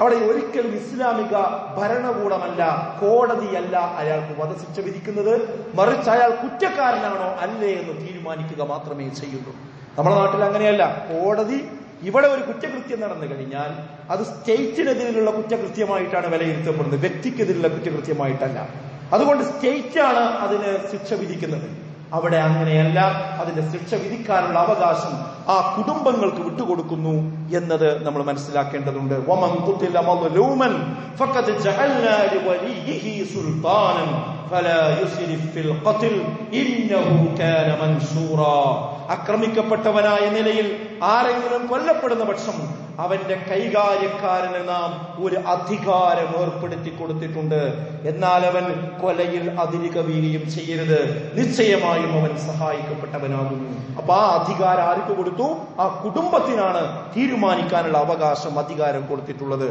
A: അവിടെ ഒരിക്കലും ഇസ്ലാമിക ഭരണകൂടമല്ല, കോടതിയല്ല അയാൾക്ക് വധശിക്ഷ വിധിക്കുന്നത്, മറിച്ച് അയാൾ കുറ്റക്കാരനാണോ അല്ലേ എന്ന് തീരുമാനിക്കുക മാത്രമേ ചെയ്യുള്ളൂ. നമ്മുടെ നാട്ടിൽ അങ്ങനെയല്ല. കോടതി ഇവിടെ ഒരു കുറ്റകൃത്യം നടന്നു കഴിഞ്ഞാൽ അത് സ്റ്റേറ്റിനെതിരെയുള്ള കുറ്റകൃത്യമായിട്ടാണ് വിലയിരുത്തപ്പെടുന്നത്, വ്യക്തിക്കെതിരെയുള്ള കുറ്റകൃത്യമായിട്ടല്ല. അതുകൊണ്ട് സ്റ്റേറ്റാണ് അതിന് ശിക്ഷ വിധിക്കുന്നത്. അവിടെ അങ്ങനെയല്ല. അതിന്റെ ശിക്ഷ വിധിക്കാനുള്ള അവകാശം ആ കുടുംബങ്ങൾക്ക് വിട്ടുകൊടുക്കുന്നു എന്നത് നമ്മൾ മനസ്സിലാക്കേണ്ടതുണ്ട്. വമൻ ഖുതില മദ്ലൂമൻ ഫഖദ് ജഅൽനാ ലിവലിയിഹി സുൽത്താനൻ ഫലാ യുസ്രിഫ് ഫിൽ ഖത്ൽ ഇന്നഹു കാന മൻസൂറാ. ആക്രമിക്കപ്പെട്ടവനായ നിലയിൽ ആരെങ്കിലും കൊല്ലപ്പെടുന്ന പക്ഷം അവന്റെ കൈകാര്യക്കാരന് നാം ഒരു അധികാരം ഏർപ്പെടുത്തി കൊടുത്തിട്ടുണ്ട്. എന്നാൽ അവൻ കൊലയിൽ അതിര് കവിയുകയും ചെയ്യരുത്, നിശ്ചയമായും അവൻ സഹായിക്കപ്പെട്ടവനാകുന്നു. അപ്പൊ ആ അധികാരം ആർക്ക് കൊടുത്തു? ആ കുടുംബത്തിനാണ് തീരുമാനിക്കാനുള്ള അവകാശം, അധികാരം കൊടുത്തിട്ടുള്ളത്.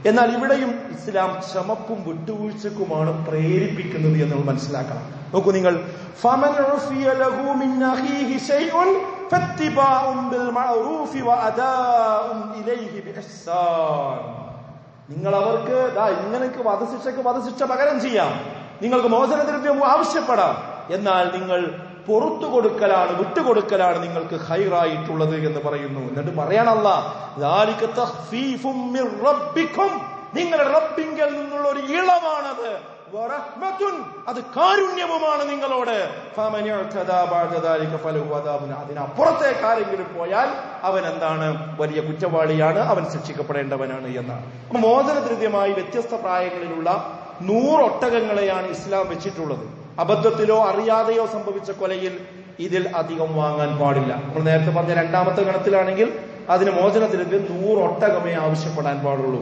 A: എന്നാൽ ഇവിടെയും ഇസ്ലാം ക്ഷമക്കും വിട്ടുവീഴ്ചക്കുമാണ് പ്രേരിപ്പിക്കുന്നത് എന്ന് നമ്മൾ മനസ്സിലാക്കണം. നോക്കൂ നിങ്ങൾ, ഫമൻ ഉഫിയ ലഹു മിൻ അഖീഹി ശൈഉൻ ഫത്തിബാഉൻ ബിൽ മഅറൂഫി വഅദാഉൻ ഇലൈഹി ബിഇഹ്സാൻ. നിങ്ങൾ അവർക്ക് ഇങ്ങനെയൊക്കെ വധശിക്ഷ പകരം ചെയ്യാം, നിങ്ങൾക്ക് മോചനദ്രവ്യം ആവശ്യപ്പെടാം, എന്നാൽ നിങ്ങൾ പുറത്തു കൊടുക്കലാണ്, വിട്ടുകൊടുക്കലാണ് നിങ്ങൾക്ക് ഖൈറായിട്ടുള്ളത് എന്ന് പറയുന്നു. എന്നിട്ട് പറയണല്ല, ദാലിക തഖ്ഫീഫും മിർ റബ്ബിക്കും, നിങ്ങളുടെ റബ്ബിങ്കൽ നിന്നുള്ള ഒരു ഇളവാണത്, വറഹ്മത്തുൻ, അത് കാരുണ്യവുമാണ് നിങ്ങളോട്. അതിനപ്പുറത്തേക്ക് ആരെങ്കിലും പോയാൽ അവൻ എന്താണ്? വലിയ കുറ്റവാളിയാണ്, അവൻ ശിക്ഷിക്കപ്പെടേണ്ടവനാണ് എന്നാണ്. അപ്പൊ മോചനദ്രവ്യമായി വ്യത്യസ്ത പ്രായങ്ങളിലുള്ള 100 ഒട്ടകങ്ങളെയാണ് ഇസ്ലാം വെച്ചിട്ടുള്ളത്. അബദ്ധത്തിലോ അറിയാതെയോ സംഭവിച്ച കൊലയിൽ ഇതിൽ അധികം വാങ്ങാൻ പാടില്ല. നമ്മൾ നേരത്തെ പറഞ്ഞ രണ്ടാമത്തെ ഗണത്തിലാണെങ്കിൽ അതിന് മോചനദ്രവ്യം 100 ഒട്ടകമേ ആവശ്യപ്പെടാൻ പാടുള്ളൂ.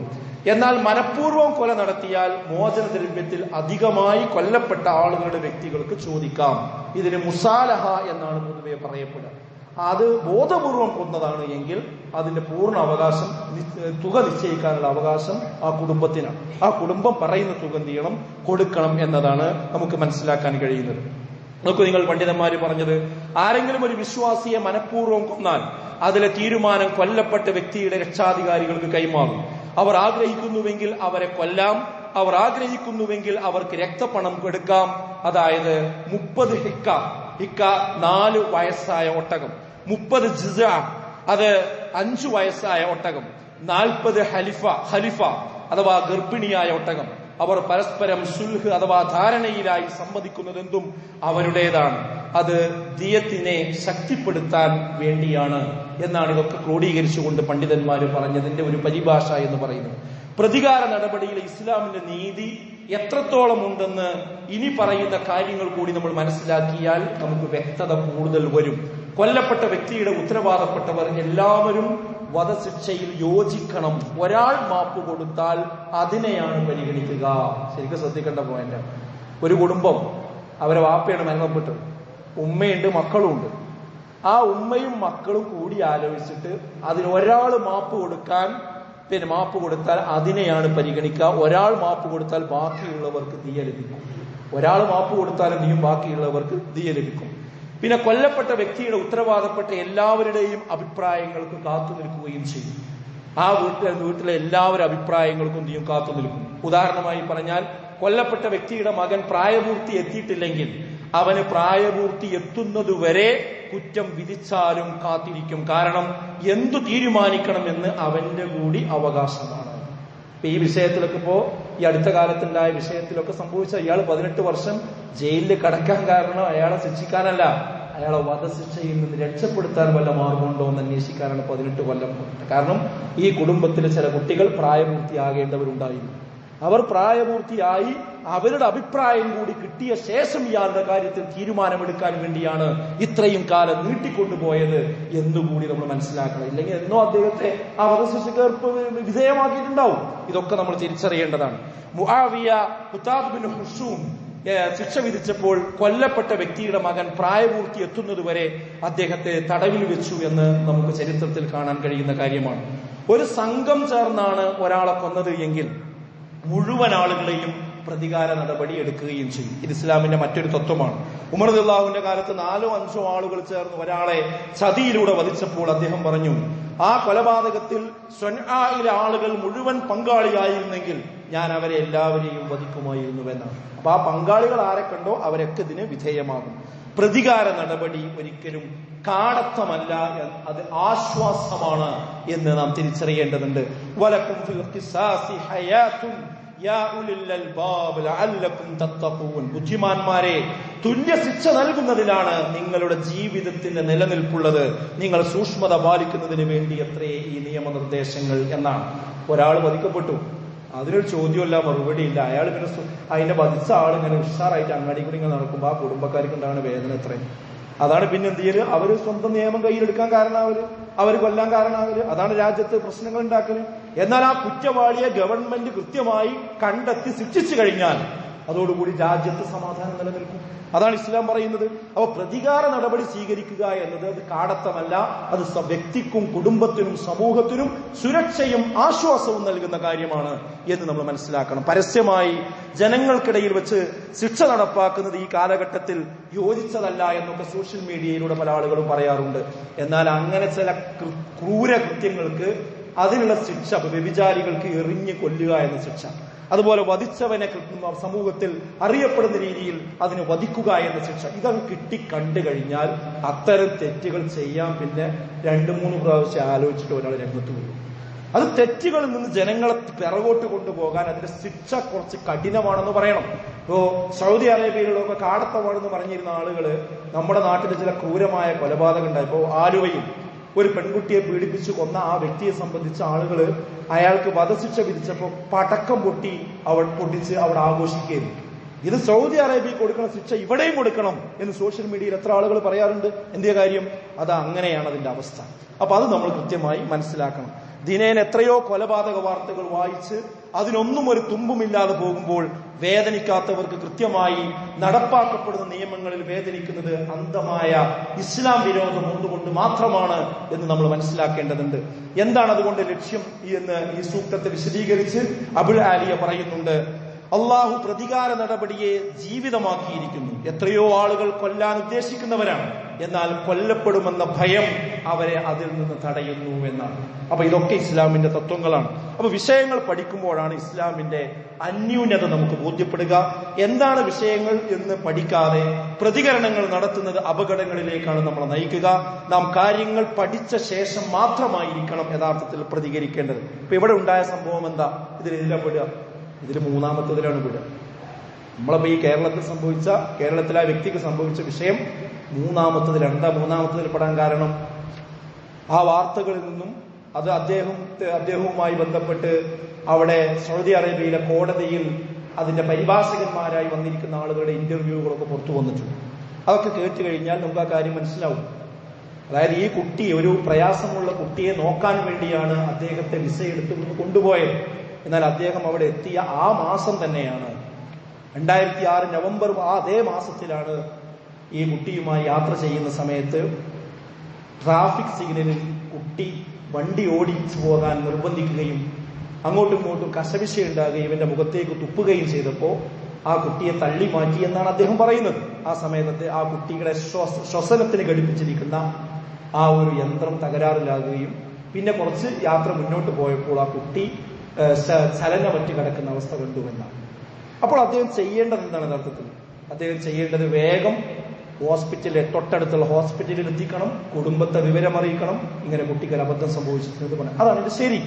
A: എന്നാൽ മനഃപൂർവ്വം കൊല നടത്തിയാൽ മോചനദ്രവ്യത്തിൽ അധികമായി കൊല്ലപ്പെട്ട ആളുകളുടെ വ്യക്തികൾക്ക് ചോദിക്കാം. ഇതിന് മുസാലഹ എന്നാണ് പൊതുവെ പറയപ്പെടുക. അത് ബോധപൂർവം കൊന്നതാണ് എങ്കിൽ അതിന്റെ പൂർണ്ണ അവകാശം, തുക നിശ്ചയിക്കാനുള്ള അവകാശം ആ കുടുംബത്തിനാണ്. ആ കുടുംബം പറയുന്ന തുക എന്ത് ചെയ്യണം, കൊടുക്കണം എന്നതാണ് നമുക്ക് മനസ്സിലാക്കാൻ കഴിയുന്നത്. നോക്കൂ, നിങ്ങൾ പണ്ഡിതന്മാര് പറഞ്ഞത്, ആരെങ്കിലും ഒരു വിശ്വാസിയെ മനഃപൂർവ്വം കൊന്നാൽ അതിലെ തീരുമാനം കൊല്ലപ്പെട്ട വ്യക്തിയുടെ രക്ഷാധികാരികൾക്ക് കൈമാറും. അവർ ആഗ്രഹിക്കുന്നുവെങ്കിൽ അവരെ കൊല്ലാം, അവർ ആഗ്രഹിക്കുന്നുവെങ്കിൽ അവർക്ക് രക്തപ്പണം കൊടുക്കാം. അതായത് 30 ഹിക്ക 4 വയസ്സായ ഒട്ടകം, 30 ജിസ അത് 5 വയസ്സായ ഒട്ടകം, 40 ഖലിഫ അഥവാ ഗർഭിണിയായ ഒട്ടകം. അവർ പരസ്പരം സുൽഹ് അഥവാ ധാരണയിലായി സമ്മതിക്കുന്നതെന്തും അവരുടേതാണ്. അത് ദിയത്തിനെ ശക്തിപ്പെടുത്താൻ വേണ്ടിയാണ് എന്നാണ് ഇതൊക്കെ ക്രോഡീകരിച്ചുകൊണ്ട് പണ്ഡിതന്മാര് പറഞ്ഞതിന്റെ ഒരു പരിഭാഷ എന്ന് പറയുന്നത്. പ്രതികാര നടപടിയിലെ ഇസ്ലാമിന്റെ നീതി എത്രത്തോളം ഉണ്ടെന്ന് ഇനി പറയുന്ന കാര്യങ്ങൾ കൂടി നമ്മൾ മനസ്സിലാക്കിയാൽ നമുക്ക് വ്യക്തത കൂടുതൽ വരും. കൊല്ലപ്പെട്ട വ്യക്തിയുടെ ഉത്തരവാദപ്പെട്ടവർ എല്ലാവരും വധശിക്ഷയിൽ യോജിക്കണം. ഒരാൾ മാപ്പ് കൊടുത്താൽ അതിനെയാണ് പരിഗണിക്കുക. ശരിക്കും ശ്രദ്ധിക്കേണ്ട പോയിന്റ്. ഒരു കുടുംബം, അവരെ വാപ്പയാണ് മരണപ്പെട്ടത്, ഉമ്മയുണ്ട്, മക്കളുമുണ്ട്. ആ ഉമ്മയും മക്കളും കൂടി ആലോചിച്ചിട്ട് അതിന് ഒരാൾ മാപ്പ് കൊടുത്താൽ അതിനെയാണ് പരിഗണിക്കുക. ഒരാൾ മാപ്പ് കൊടുത്താൽ ബാക്കിയുള്ളവർക്ക് ദിയ ലഭിക്കും. ഒരാൾ മാപ്പ് കൊടുത്താലും നീയും ബാക്കിയുള്ളവർക്ക് ദിയ ലഭിക്കും. പിന്നെ കൊല്ലപ്പെട്ട വ്യക്തിയുടെ ഉത്തരവാദപ്പെട്ട എല്ലാവരുടെയും അഭിപ്രായങ്ങൾക്ക് കാത്തു നിൽക്കുകയും ചെയ്യും. ആ വീട്ടിലെ എല്ലാവരുടെ അഭിപ്രായങ്ങൾക്കും നീയും കാത്തു നിൽക്കും. ഉദാഹരണമായി പറഞ്ഞാൽ, കൊല്ലപ്പെട്ട വ്യക്തിയുടെ മകൻ പ്രായപൂർത്തി എത്തിയിട്ടില്ലെങ്കിൽ അവന് പ്രായപൂർത്തി എത്തുന്നതുവരെ കുറ്റം വിധിച്ചാലും കാത്തിരിക്കും. കാരണം എന്തു തീരുമാനിക്കണമെന്ന് അവന്റെ കൂടി അവകാശമാണ്. ഈ വിഷയത്തിലൊക്കെ ഈ അടുത്ത കാലത്തുണ്ടായ വിഷയത്തിലൊക്കെ സംഭവിച്ച ഇയാൾ 18 വർഷം ജയിലിൽ കടക്കാൻ കാരണം അയാളെ ശിക്ഷിക്കാനല്ല, അയാളെ വധശിക്ഷയിൽ നിന്ന് രക്ഷപ്പെടുത്താൻ വല്ല മാർഗമുണ്ടോ എന്ന് അന്വേഷിക്കാനാണ് 18 കൊല്ലം. കാരണം ഈ കുടുംബത്തിലെ ചില കുട്ടികൾ പ്രായപൂർത്തിയാകേണ്ടവരുണ്ടായിരുന്നു. അവർ പ്രായപൂർത്തിയായി അവരുടെ അഭിപ്രായം കൂടി കിട്ടിയ ശേഷം ഇയാളുടെ കാര്യത്തിൽ തീരുമാനമെടുക്കാൻ വേണ്ടിയാണ് ഇത്രയും കാലം നീട്ടിക്കൊണ്ടുപോയത് എന്നുകൂടി നമ്മൾ മനസ്സിലാക്കണം. ഇല്ലെങ്കിൽ എന്നോ അദ്ദേഹത്തെ ആ വധശിക്ഷയ്ക്ക് വിധേയമാക്കിയിട്ടുണ്ടാവും. ഇതൊക്കെ നമ്മൾ തിരിച്ചറിയേണ്ടതാണ്. മുആവിയ ഖുതാബ് ബിൻ ഹുഷൂം ശിക്ഷ വിധിച്ചപ്പോൾ കൊല്ലപ്പെട്ട വ്യക്തിയുടെ മകൻ പ്രായപൂർത്തി എത്തുന്നതുവരെ അദ്ദേഹത്തെ തടവിൽ വെച്ചു എന്ന് നമുക്ക് ചരിത്രത്തിൽ കാണാൻ കഴിയുന്ന കാര്യമാണ്. ഒരു സംഘം ചേർന്നാണ് ഒരാളെ കൊന്നത് എങ്കിൽ മുഴുവൻ ആളുകളെയും പ്രതികാര നടപടി എടുക്കുകയും ചെയ്യും. ഇത് ഇസ്ലാമിന്റെ മറ്റൊരു തത്വമാണ്. ഉമർ റളിയല്ലാഹുവിന്റെ കാലത്ത് 4-5 ആളുകൾ ചേർന്ന് ഒരാളെ ചതിയിലൂടെ വധിച്ചപ്പോൾ അദ്ദേഹം പറഞ്ഞു, ആ കൊലപാതകത്തിൽ സ്വൻആയിലെ ആളുകൾ മുഴുവൻ പങ്കാളിയായിരുന്നെങ്കിൽ ഞാൻ അവരെ എല്ലാവരെയും വധിക്കുമായിരുന്നുവെന്നാണ്. അപ്പൊ ആ പങ്കാളികൾ ആരെ കണ്ടോ അവരൊക്കെ ഇതിന് വിധേയമാകും. പ്രതികാര നടപടി ഒരിക്കലും കാടത്തമല്ല, അത് ആശ്വാസമാണ് എന്ന് നാം തിരിച്ചറിയേണ്ടതുണ്ട്. വലക്കും ഫിൽ ഖിസാസി ഹയാത്തുൻ യാ ഉലിൽ അൽബാബ് ലഅല്ലക്കും തത്തഖൂൻ. ബുദ്ധിമാന്മാരെ, തുല്യ ശിക്ഷ നൽകുന്നതിലാണ് നിങ്ങളുടെ ജീവിതത്തിന്റെ നിലനിൽപ്പുള്ളത്. നിങ്ങൾ സൂക്ഷ്മത പാലിക്കുന്നതിന് വേണ്ടി എത്രേ ഈ നിയമനിർദ്ദേശങ്ങൾ എന്നാണ്. ഒരാൾ വധിക്കപ്പെട്ടു, അതിനൊരു ചോദ്യമല്ല, മറുപടിയില്ല. അയാൾ ഇങ്ങനെ അതിന്റെ വധിച്ച ആളിങ്ങനെ ഉഷാറായിട്ട് അങ്ങാടി കൂടി ഇങ്ങനെ നടക്കുമ്പോൾ ആ കുടുംബക്കാർക്ക് ഉണ്ടാകുന്ന വേദന എത്രയും. അതാണ് പിന്നെ എന്ത് ചെയ്യല്, അവര് സ്വന്തം നിയമം കയ്യിലെടുക്കാൻ കാരണമാവല്, അവര് കൊല്ലാൻ കാരണമാവല്, അതാണ് രാജ്യത്ത് പ്രശ്നങ്ങൾ ഉണ്ടാക്കല്. എന്നാൽ ആ കുറ്റവാളിയെ ഗവൺമെന്റ് കൃത്യമായി കണ്ടെത്തി ശിക്ഷിച്ചു കഴിഞ്ഞാൽ അതോടുകൂടി രാജ്യത്ത് സമാധാനം നിലനിൽക്കും. അതാണ് ഇസ്ലാം പറയുന്നത്. അപ്പൊ പ്രതികാര നടപടി സ്വീകരിക്കുക എന്നത് അത് കാടത്തമല്ല, അത് വ്യക്തിക്കും കുടുംബത്തിനും സമൂഹത്തിനും സുരക്ഷയും ആശ്വാസവും നൽകുന്ന കാര്യമാണ് എന്ന് നമ്മൾ മനസ്സിലാക്കണം. പരസ്യമായി ജനങ്ങൾക്കിടയിൽ വെച്ച് ശിക്ഷ നടപ്പാക്കുന്നത് ഈ കാലഘട്ടത്തിൽ യോജിച്ചതല്ല എന്നൊക്കെ സോഷ്യൽ മീഡിയയിലൂടെ പല ആളുകളും പറയാറുണ്ട്. എന്നാൽ അങ്ങനെ ചില ക്രൂര കൃത്യങ്ങൾക്ക് അതിനുള്ള ശിക്ഷ, വ്യഭിചാരികൾക്ക് എറിഞ്ഞ് കൊല്ലുക എന്ന ശിക്ഷ, അതുപോലെ വധിച്ചവനെ സമൂഹത്തിൽ അറിയപ്പെടുന്ന രീതിയിൽ അതിന് വധിക്കുക എന്ന ശിക്ഷ, ഇതങ്ങ് കിട്ടിക്കണ്ടു കഴിഞ്ഞാൽ അത്തരം തെറ്റുകൾ ചെയ്യാൻ പിന്നെ 2-3 പ്രാവശ്യം ആലോചിച്ചിട്ട് ഒരാൾ രംഗത്ത് വരും. അത് തെറ്റുകളിൽ നിന്ന് ജനങ്ങളെ പിറകോട്ട് കൊണ്ടുപോകാൻ അതിന്റെ ശിക്ഷ കുറച്ച് കഠിനമാണെന്ന് പറയണം. ഇപ്പോ സൗദി അറേബ്യയിലൊക്കെ കാടത്തമാണെന്ന് പറഞ്ഞിരുന്ന ആളുകള് നമ്മുടെ നാട്ടിൽ ചില ക്രൂരമായ കൊലപാതകം ഉണ്ടായി. ഇപ്പോ ആലുവയിൽ ഒരു പെൺകുട്ടിയെ പീഡിപ്പിച്ചു കൊന്ന ആ വ്യക്തിയെ സംബന്ധിച്ച ആളുകള് അയാൾക്ക് വധശിക്ഷ വിധിച്ചപ്പോൾ പടക്കം പൊട്ടിച്ച് അവിടെ ആഘോഷിക്കുകയായിരുന്നു. ഇത് സൗദി അറേബ്യക്ക് കൊടുക്കുന്ന ശിക്ഷ ഇവിടെയും കൊടുക്കണം എന്ന് സോഷ്യൽ മീഡിയയിൽ എത്ര ആളുകൾ പറയാറുണ്ട്. എന്തേ കാര്യം? അത് അങ്ങനെയാണ് അതിന്റെ അവസ്ഥ. അപ്പൊ അത് നമ്മൾ കൃത്യമായി മനസ്സിലാക്കണം. ദിനേന എത്രയോ കൊലപാതക വാർത്തകൾ വായിച്ച് അതിനൊന്നും ഒരു തുമ്പുമില്ലാതെ പോകുമ്പോൾ വേദനിക്കാത്തവർക്ക് കൃത്യമായി നടപ്പാക്കപ്പെടുന്ന നിയമങ്ങളിൽ വേദനിക്കുന്നത് അന്ധമായ ഇസ്ലാം വിരോധം ഒന്നുകൊണ്ട് മാത്രമാണ് എന്ന് നമ്മൾ മനസ്സിലാക്കേണ്ടതുണ്ട്. എന്താണ് അതുകൊണ്ട് ലക്ഷ്യം എന്ന് ഈ സൂക്തത്തെ വിശദീകരിച്ച് അബുൽ ആലിയ പറയുന്നുണ്ട്. അള്ളാഹു പ്രതികാര നടപടിയെ ജീവിതമാക്കിയിരിക്കുന്നു. എത്രയോ ആളുകൾ കൊല്ലാൻ ഉദ്ദേശിക്കുന്നവരാണ്, എന്നാൽ കൊല്ലപ്പെടുമെന്ന ഭയം അവരെ അതിൽ നിന്ന് തടയുന്നു എന്നാണ്. അപ്പൊ ഇതൊക്കെ ഇസ്ലാമിന്റെ തത്വങ്ങളാണ്. അപ്പൊ വിഷയങ്ങൾ പഠിക്കുമ്പോഴാണ് ഇസ്ലാമിന്റെ അന്യൂനത നമുക്ക് ബോധ്യപ്പെടുക. എന്താണ് വിഷയങ്ങൾ എന്ന് പഠിക്കാതെ പ്രതികരണങ്ങൾ നടത്തുന്നത് അപകടങ്ങളിലേക്കാണ് നമ്മളെ നയിക്കുക. നാം കാര്യങ്ങൾ പഠിച്ച ശേഷം മാത്രമായിരിക്കണം യഥാർത്ഥത്തിൽ പ്രതികരിക്കേണ്ടത്. ഇപ്പൊ ഇവിടെ ഉണ്ടായ സംഭവം എന്താ? ഇതിലെല്ലാം പെടുക, ഇതിൽ മൂന്നാമത്തതിലാണ് പെടുക. നമ്മളപ്പോ ഈ കേരളത്തിലെ ആ വ്യക്തിക്ക് സംഭവിച്ച വിഷയം മൂന്നാമത്തതിലാണ്. എന്താ മൂന്നാമത്തതിൽ പെടാൻ കാരണം? ആ വാർത്തകളിൽ നിന്നും അത് അദ്ദേഹവുമായി ബന്ധപ്പെട്ട് അവിടെ സൗദി അറേബ്യയിലെ കോടതിയിൽ അതിന്റെ പരിഭാഷകന്മാരായി വന്നിരിക്കുന്ന ആളുകളുടെ ഇന്റർവ്യൂകളൊക്കെ പുറത്തു വന്നിട്ടുണ്ട്. അതൊക്കെ കേട്ട് കഴിഞ്ഞാൽ നമുക്ക് ആ കാര്യം മനസ്സിലാവും. അതായത് ഈ കുട്ടി, ഒരു പ്രയാസമുള്ള കുട്ടിയെ നോക്കാൻ വേണ്ടിയാണ് അദ്ദേഹത്തെ വിസ എടുത്ത് കൊണ്ടുപോയത്. എന്നാൽ അദ്ദേഹം അവിടെ എത്തിയ ആ മാസം തന്നെയാണ് 2006 നവംബർ അതേ മാസത്തിലാണ് ഈ കുട്ടിയുമായി യാത്ര ചെയ്യുന്ന സമയത്ത് ട്രാഫിക് സിഗ്നലിൽ കുട്ടി വണ്ടി ഓടിച്ചു പോകാൻ നിർബന്ധിക്കുകയും അങ്ങോട്ടും ഇങ്ങോട്ടും കശവിശയുണ്ടാകുകയും ഇവന്റെ മുഖത്തേക്ക് തുപ്പുകയും ചെയ്തപ്പോൾ ആ കുട്ടിയെ തള്ളി മാറ്റി എന്നാണ് അദ്ദേഹം പറയുന്നത്. ആ സമയത്ത് ആ കുട്ടിയുടെ ശ്വസനത്തിന് ഘടിപ്പിച്ചിരിക്കുന്ന ആ ഒരു യന്ത്രം തകരാറിലാകുകയും പിന്നെ കുറച്ച് യാത്ര മുന്നോട്ട് പോയപ്പോൾ ആ കുട്ടി ചലനമറ്റ് കിടക്കുന്ന അവസ്ഥ കണ്ടുവെന്നാണ്. അപ്പോൾ അദ്ദേഹം ചെയ്യേണ്ടത് എന്താണ്? യഥാർത്ഥത്തിൽ അദ്ദേഹം ചെയ്യേണ്ടത് വേഗം തൊട്ടടുത്തുള്ള ഹോസ്പിറ്റലിൽ എത്തിക്കണം, കുടുംബത്തെ വിവരമറിയിക്കണം, ഇങ്ങനെ കുട്ടിക്ക് അബദ്ധം സംഭവിച്ചിട്ടുണ്ട് പറഞ്ഞു. അതാണ് ഇത് ശരി.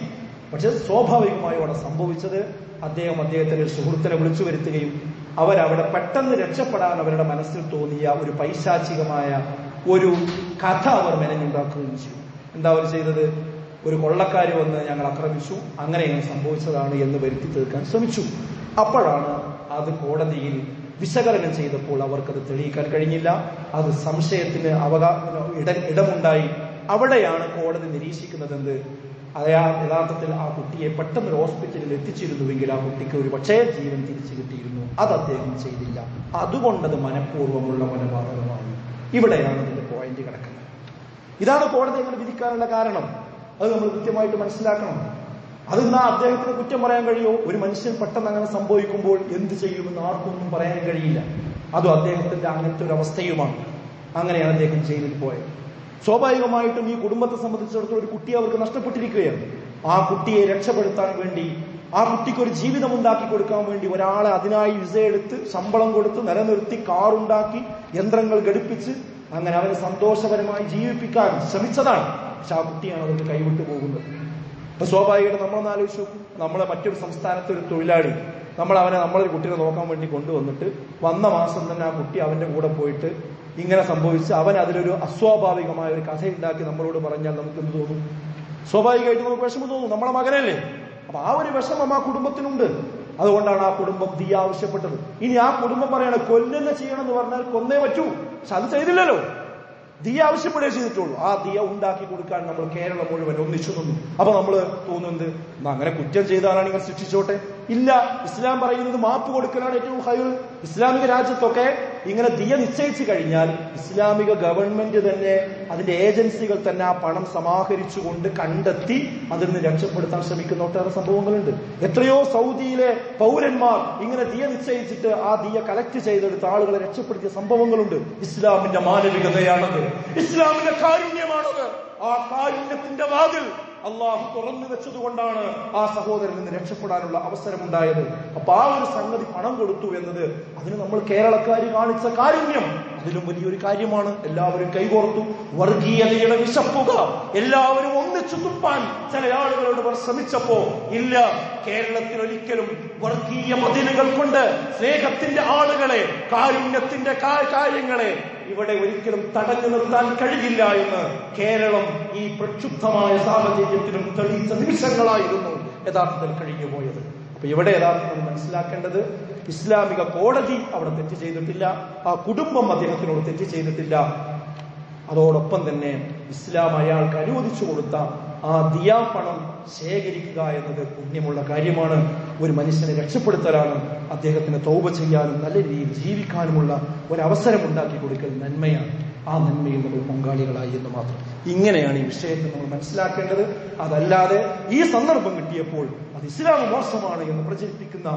A: പക്ഷെ സ്വാഭാവികമായും അവിടെ സംഭവിച്ചത് അദ്ദേഹത്തിന്റെ ഒരു സുഹൃത്തിനെ വിളിച്ചു വരുത്തുകയും അവരവിടെ പെട്ടെന്ന് രക്ഷപ്പെടാൻ അവരുടെ മനസ്സിൽ തോന്നിയ ഒരു പൈശാചികമായ ഒരു കഥ അവർ മെനഞ്ഞുണ്ടാക്കുകയും ചെയ്തു. എന്താ അവർ ചെയ്തത്? ഒരു കൊള്ളക്കാരി വന്ന് ഞങ്ങൾ ആക്രമിച്ചു, അങ്ങനെ സംഭവിച്ചതാണ് എന്ന് വരുത്തി തീർക്കാൻ ശ്രമിച്ചു. അപ്പോഴാണ് അത് കോടതിയിൽ വിശകലനം ചെയ്തപ്പോൾ അവർക്കത് തെളിയിക്കാൻ കഴിഞ്ഞില്ല. അത് സംശയത്തിന് ഇടമുണ്ടായി. അവിടെയാണ് കോടതി നിരീക്ഷിക്കുന്നതെന്ന് യഥാർത്ഥത്തിൽ ആ കുട്ടിയെ പെട്ടെന്ന് ഹോസ്പിറ്റലിൽ എത്തിച്ചിരുന്നുവെങ്കിൽ ആ കുട്ടിക്ക് ഒരു പക്ഷേ ജീവൻ തിരിച്ചു കിട്ടിയിരുന്നു. അത് അദ്ദേഹം ചെയ്തില്ല. അതുകൊണ്ടത് മനഃപൂർവ്വമുള്ള കൊലപാതകമായി. ഇവിടെയാണ് ഇതിന്റെ പോയിന്റ് കിടക്കുന്നത്. ഇതാണ് കോടതി അങ്ങനെ വിധിക്കാനുള്ള കാരണം. അത് നമ്മൾ കൃത്യമായിട്ട് മനസ്സിലാക്കണം. അത് അദ്ദേഹത്തിന് കുറ്റം പറയാൻ കഴിയുമോ? ഒരു മനുഷ്യൻ പെട്ടെന്ന് അങ്ങനെ സംഭവിക്കുമ്പോൾ എന്ത് ചെയ്യുമെന്ന് ആർക്കൊന്നും പറയാൻ കഴിയില്ല. അതും അദ്ദേഹത്തിന്റെ അങ്ങനത്തെ ഒരു അവസ്ഥയുമാണ്. അങ്ങനെയാണ് അദ്ദേഹം ജയിലിൽ പോയത്. സ്വാഭാവികമായിട്ടും ഈ കുടുംബത്തെ സംബന്ധിച്ചിടത്തോളം ഒരു കുട്ടിയെ അവർക്ക് നഷ്ടപ്പെട്ടിരിക്കുകയാണ്. ആ കുട്ടിയെ രക്ഷപ്പെടുത്താൻ വേണ്ടി, ആ കുട്ടിക്ക് ഒരു ജീവിതം ഉണ്ടാക്കി കൊടുക്കാൻ വേണ്ടി ഒരാളെ അതിനായി വിസ എടുത്ത് ശമ്പളം കൊടുത്ത് നിലനിർത്തി കാറുണ്ടാക്കി യന്ത്രങ്ങൾ ഘടിപ്പിച്ച് അങ്ങനെ അവനെ സന്തോഷപരമായി ജീവിപ്പിക്കാൻ ശ്രമിച്ചതാണ്. പക്ഷെ ആ കുട്ടിയാണ് അവർക്ക് കൈവിട്ടു പോകുന്നത്. അപ്പൊ സ്വാഭാവികമായിട്ട് നമ്മളൊന്ന് ആലോചിച്ചു, നമ്മളെ മറ്റൊരു സംസ്ഥാനത്തെ ഒരു തൊഴിലാളി നമ്മളൊരു കുട്ടിയെ നോക്കാൻ വേണ്ടി കൊണ്ടുവന്നിട്ട് വന്ന മാസം തന്നെ ആ കുട്ടി അവന്റെ കൂടെ പോയിട്ട് ഇങ്ങനെ സംഭവിച്ച് അവൻ അതിലൊരു അസ്വാഭാവികമായ ഒരു കഥയുണ്ടാക്കി നമ്മളോട് പറഞ്ഞാൽ നമുക്ക് എന്ത് തോന്നും? സ്വാഭാവികമായിട്ട് നമുക്ക് വിഷമം തോന്നും. നമ്മളെ മകനല്ലേ. അപ്പൊ ആ ഒരു വിഷമം ആ കുടുംബത്തിനുണ്ട്. അതുകൊണ്ടാണ് ആ കുടുംബം ദിയ ആവശ്യപ്പെട്ടത്. ഇനി ആ കുടുംബം പറയണ കൊല്ലുന്ന ചെയ്യണമെന്ന് പറഞ്ഞാൽ കൊന്നേ പറ്റൂ. പക്ഷെ അത് ചെയ്തില്ലല്ലോ. ദിയ ആവശ്യപ്പെടുകയേ ചെയ്തിട്ടുള്ളൂ. ആ ദിയ ഉണ്ടാക്കി കൊടുക്കാൻ നമ്മൾ കേരളം മുഴുവൻ ഒന്നിച്ചു നിന്നു. അപ്പൊ നമ്മൾ തോന്നുന്നത് അങ്ങനെ കുറ്റം ചെയ്താലാണ് ഇങ്ങനെ ശിക്ഷിച്ചോട്ടെ. ഇല്ല, ഇസ്ലാം പറയുന്നത് മാപ്പ് കൊടുക്കലാണ് ഏറ്റവും ഹൈർ. ഇസ്ലാമിക രാജ്യത്തൊക്കെ ഇങ്ങനെ ദിയ നിശ്ചയിച്ചു കഴിഞ്ഞാൽ ഇസ്ലാമിക ഗവൺമെന്റ് തന്നെ, അതിന്റെ ഏജൻസികൾ തന്നെ ആ പണം സമാഹരിച്ചുകൊണ്ട് കണ്ടെത്തി അതിൽ നിന്ന് രക്ഷപ്പെടുത്താൻ ശ്രമിക്കുന്ന ഒട്ടേറെ സംഭവങ്ങളുണ്ട്. എത്രയോ സൗദിയിലെ പൗരന്മാർ ഇങ്ങനെ ദിയ നിശ്ചയിച്ചിട്ട് ആ ദിയ കളക്ട് ചെയ്തെടുത്ത ആളുകളെ രക്ഷപ്പെടുത്തിയ സംഭവങ്ങളുണ്ട്. ഇസ്ലാമിന്റെ മാനവികതയാണത്, ഇസ്ലാമിന്റെ കാരുണ്യമാണത്. ആ കാരുണ്യത്തിന്റെ വാതിൽ അള്ളാഹു തുറന്നു വെച്ചതുകൊണ്ടാണ് ആ സഹോദരൻ നിന്ന് രക്ഷപ്പെടാനുള്ള അവസരമുണ്ടായത്. അപ്പൊ ആ ഒരു സംഗതി പണം കൊടുത്തു എന്നത്, അതിന് നമ്മൾ കേരളക്കാർ കാണിച്ച കാരുണ്യം അതിലും വലിയൊരു കാര്യമാണ്. എല്ലാവരും കൈകോർത്തു. വർഗീയതയുടെ വിശപ്പുക എല്ലാവരും ഒന്നിച്ചു തുപ്പാൻ ചില ആളുകളോട് ശ്രമിച്ചപ്പോ ഇല്ല, കേരളത്തിൽ ഒരിക്കലും വർഗീയ മതിലുകൾ കൊണ്ട് സ്നേഹത്തിന്റെ ആളുകളെ, കാരുണ്യത്തിന്റെ കാര്യങ്ങളെ ഇവിടെ ഒരിക്കലും തടഞ്ഞു നിർത്താൻ കഴിയില്ല എന്ന് കേരളം ഈ പ്രക്ഷുബ്ധമായ സാഹചര്യത്തിലും തെളിയിച്ച നിമിഷങ്ങളായിരുന്നു യഥാർത്ഥത്തിൽ കഴിഞ്ഞു പോയത്. അപ്പൊ ഇവിടെ യഥാർത്ഥത്തിൽ മനസ്സിലാക്കേണ്ടത് ഇസ്ലാമിക കോടതി അവിടെ തെറ്റ് ചെയ്തിട്ടില്ല, ആ കുടുംബം അദ്ദേഹത്തിനോട് തെറ്റ് ചെയ്തിട്ടില്ല. അതോടൊപ്പം തന്നെ ഇസ്ലാം അയാൾക്ക് അനുവദിച്ചു കൊടുത്ത ആ ദിയാ പണം ശേഖരിക്കുക എന്നത് പുണ്യമുള്ള കാര്യമാണ്. ഒരു മനുഷ്യനെ രക്ഷപ്പെടുത്തലാണ്, അദ്ദേഹത്തിന് തൗബ ചെയ്യാനും നല്ല രീതിയിൽ ജീവിക്കാനുമുള്ള ഒരവസരം ഉണ്ടാക്കി കൊടുക്കൽ നന്മയാണ്. ആ നന്മയിൽ നമ്മൾ പങ്കാളികളായി എന്ന് മാത്രം. ഇങ്ങനെയാണ് ഈ വിഷയത്തെ നമ്മൾ മനസ്സിലാക്കേണ്ടത്. അതല്ലാതെ ഈ സന്ദർഭം കിട്ടിയപ്പോൾ അത് ഇസ്ലാം മോശമാണ് എന്ന് പ്രചരിപ്പിക്കുന്ന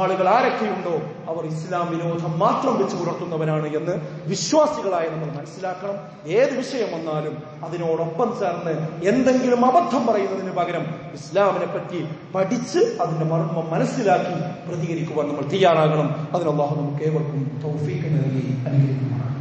A: ആളുകൾ ആരൊക്കെയുണ്ടോ അവർ ഇസ്ലാം വിരോധം മാത്രം വെച്ച് പുലർത്തുന്നവരാണ് എന്ന് വിശ്വാസികളായി നമ്മൾ മനസ്സിലാക്കണം. ഏത് വിഷയം വന്നാലും അതിനോടൊപ്പം ചേർന്ന് എന്തെങ്കിലും അബദ്ധം പറയുന്നതിന് പകരം ഇസ്ലാമിനെ പറ്റി പഠിച്ച് അതിന്റെ മർമ്മം മനസ്സിലാക്കി പ്രതികരിക്കുവാൻ നമ്മൾ തയ്യാറാകണം. അതിന് അല്ലാഹു നമുക്ക് ഏവർക്കും തൗഫീഖ് നൽകി അനുഗ്രഹിക്കുമാറാകട്ടെ.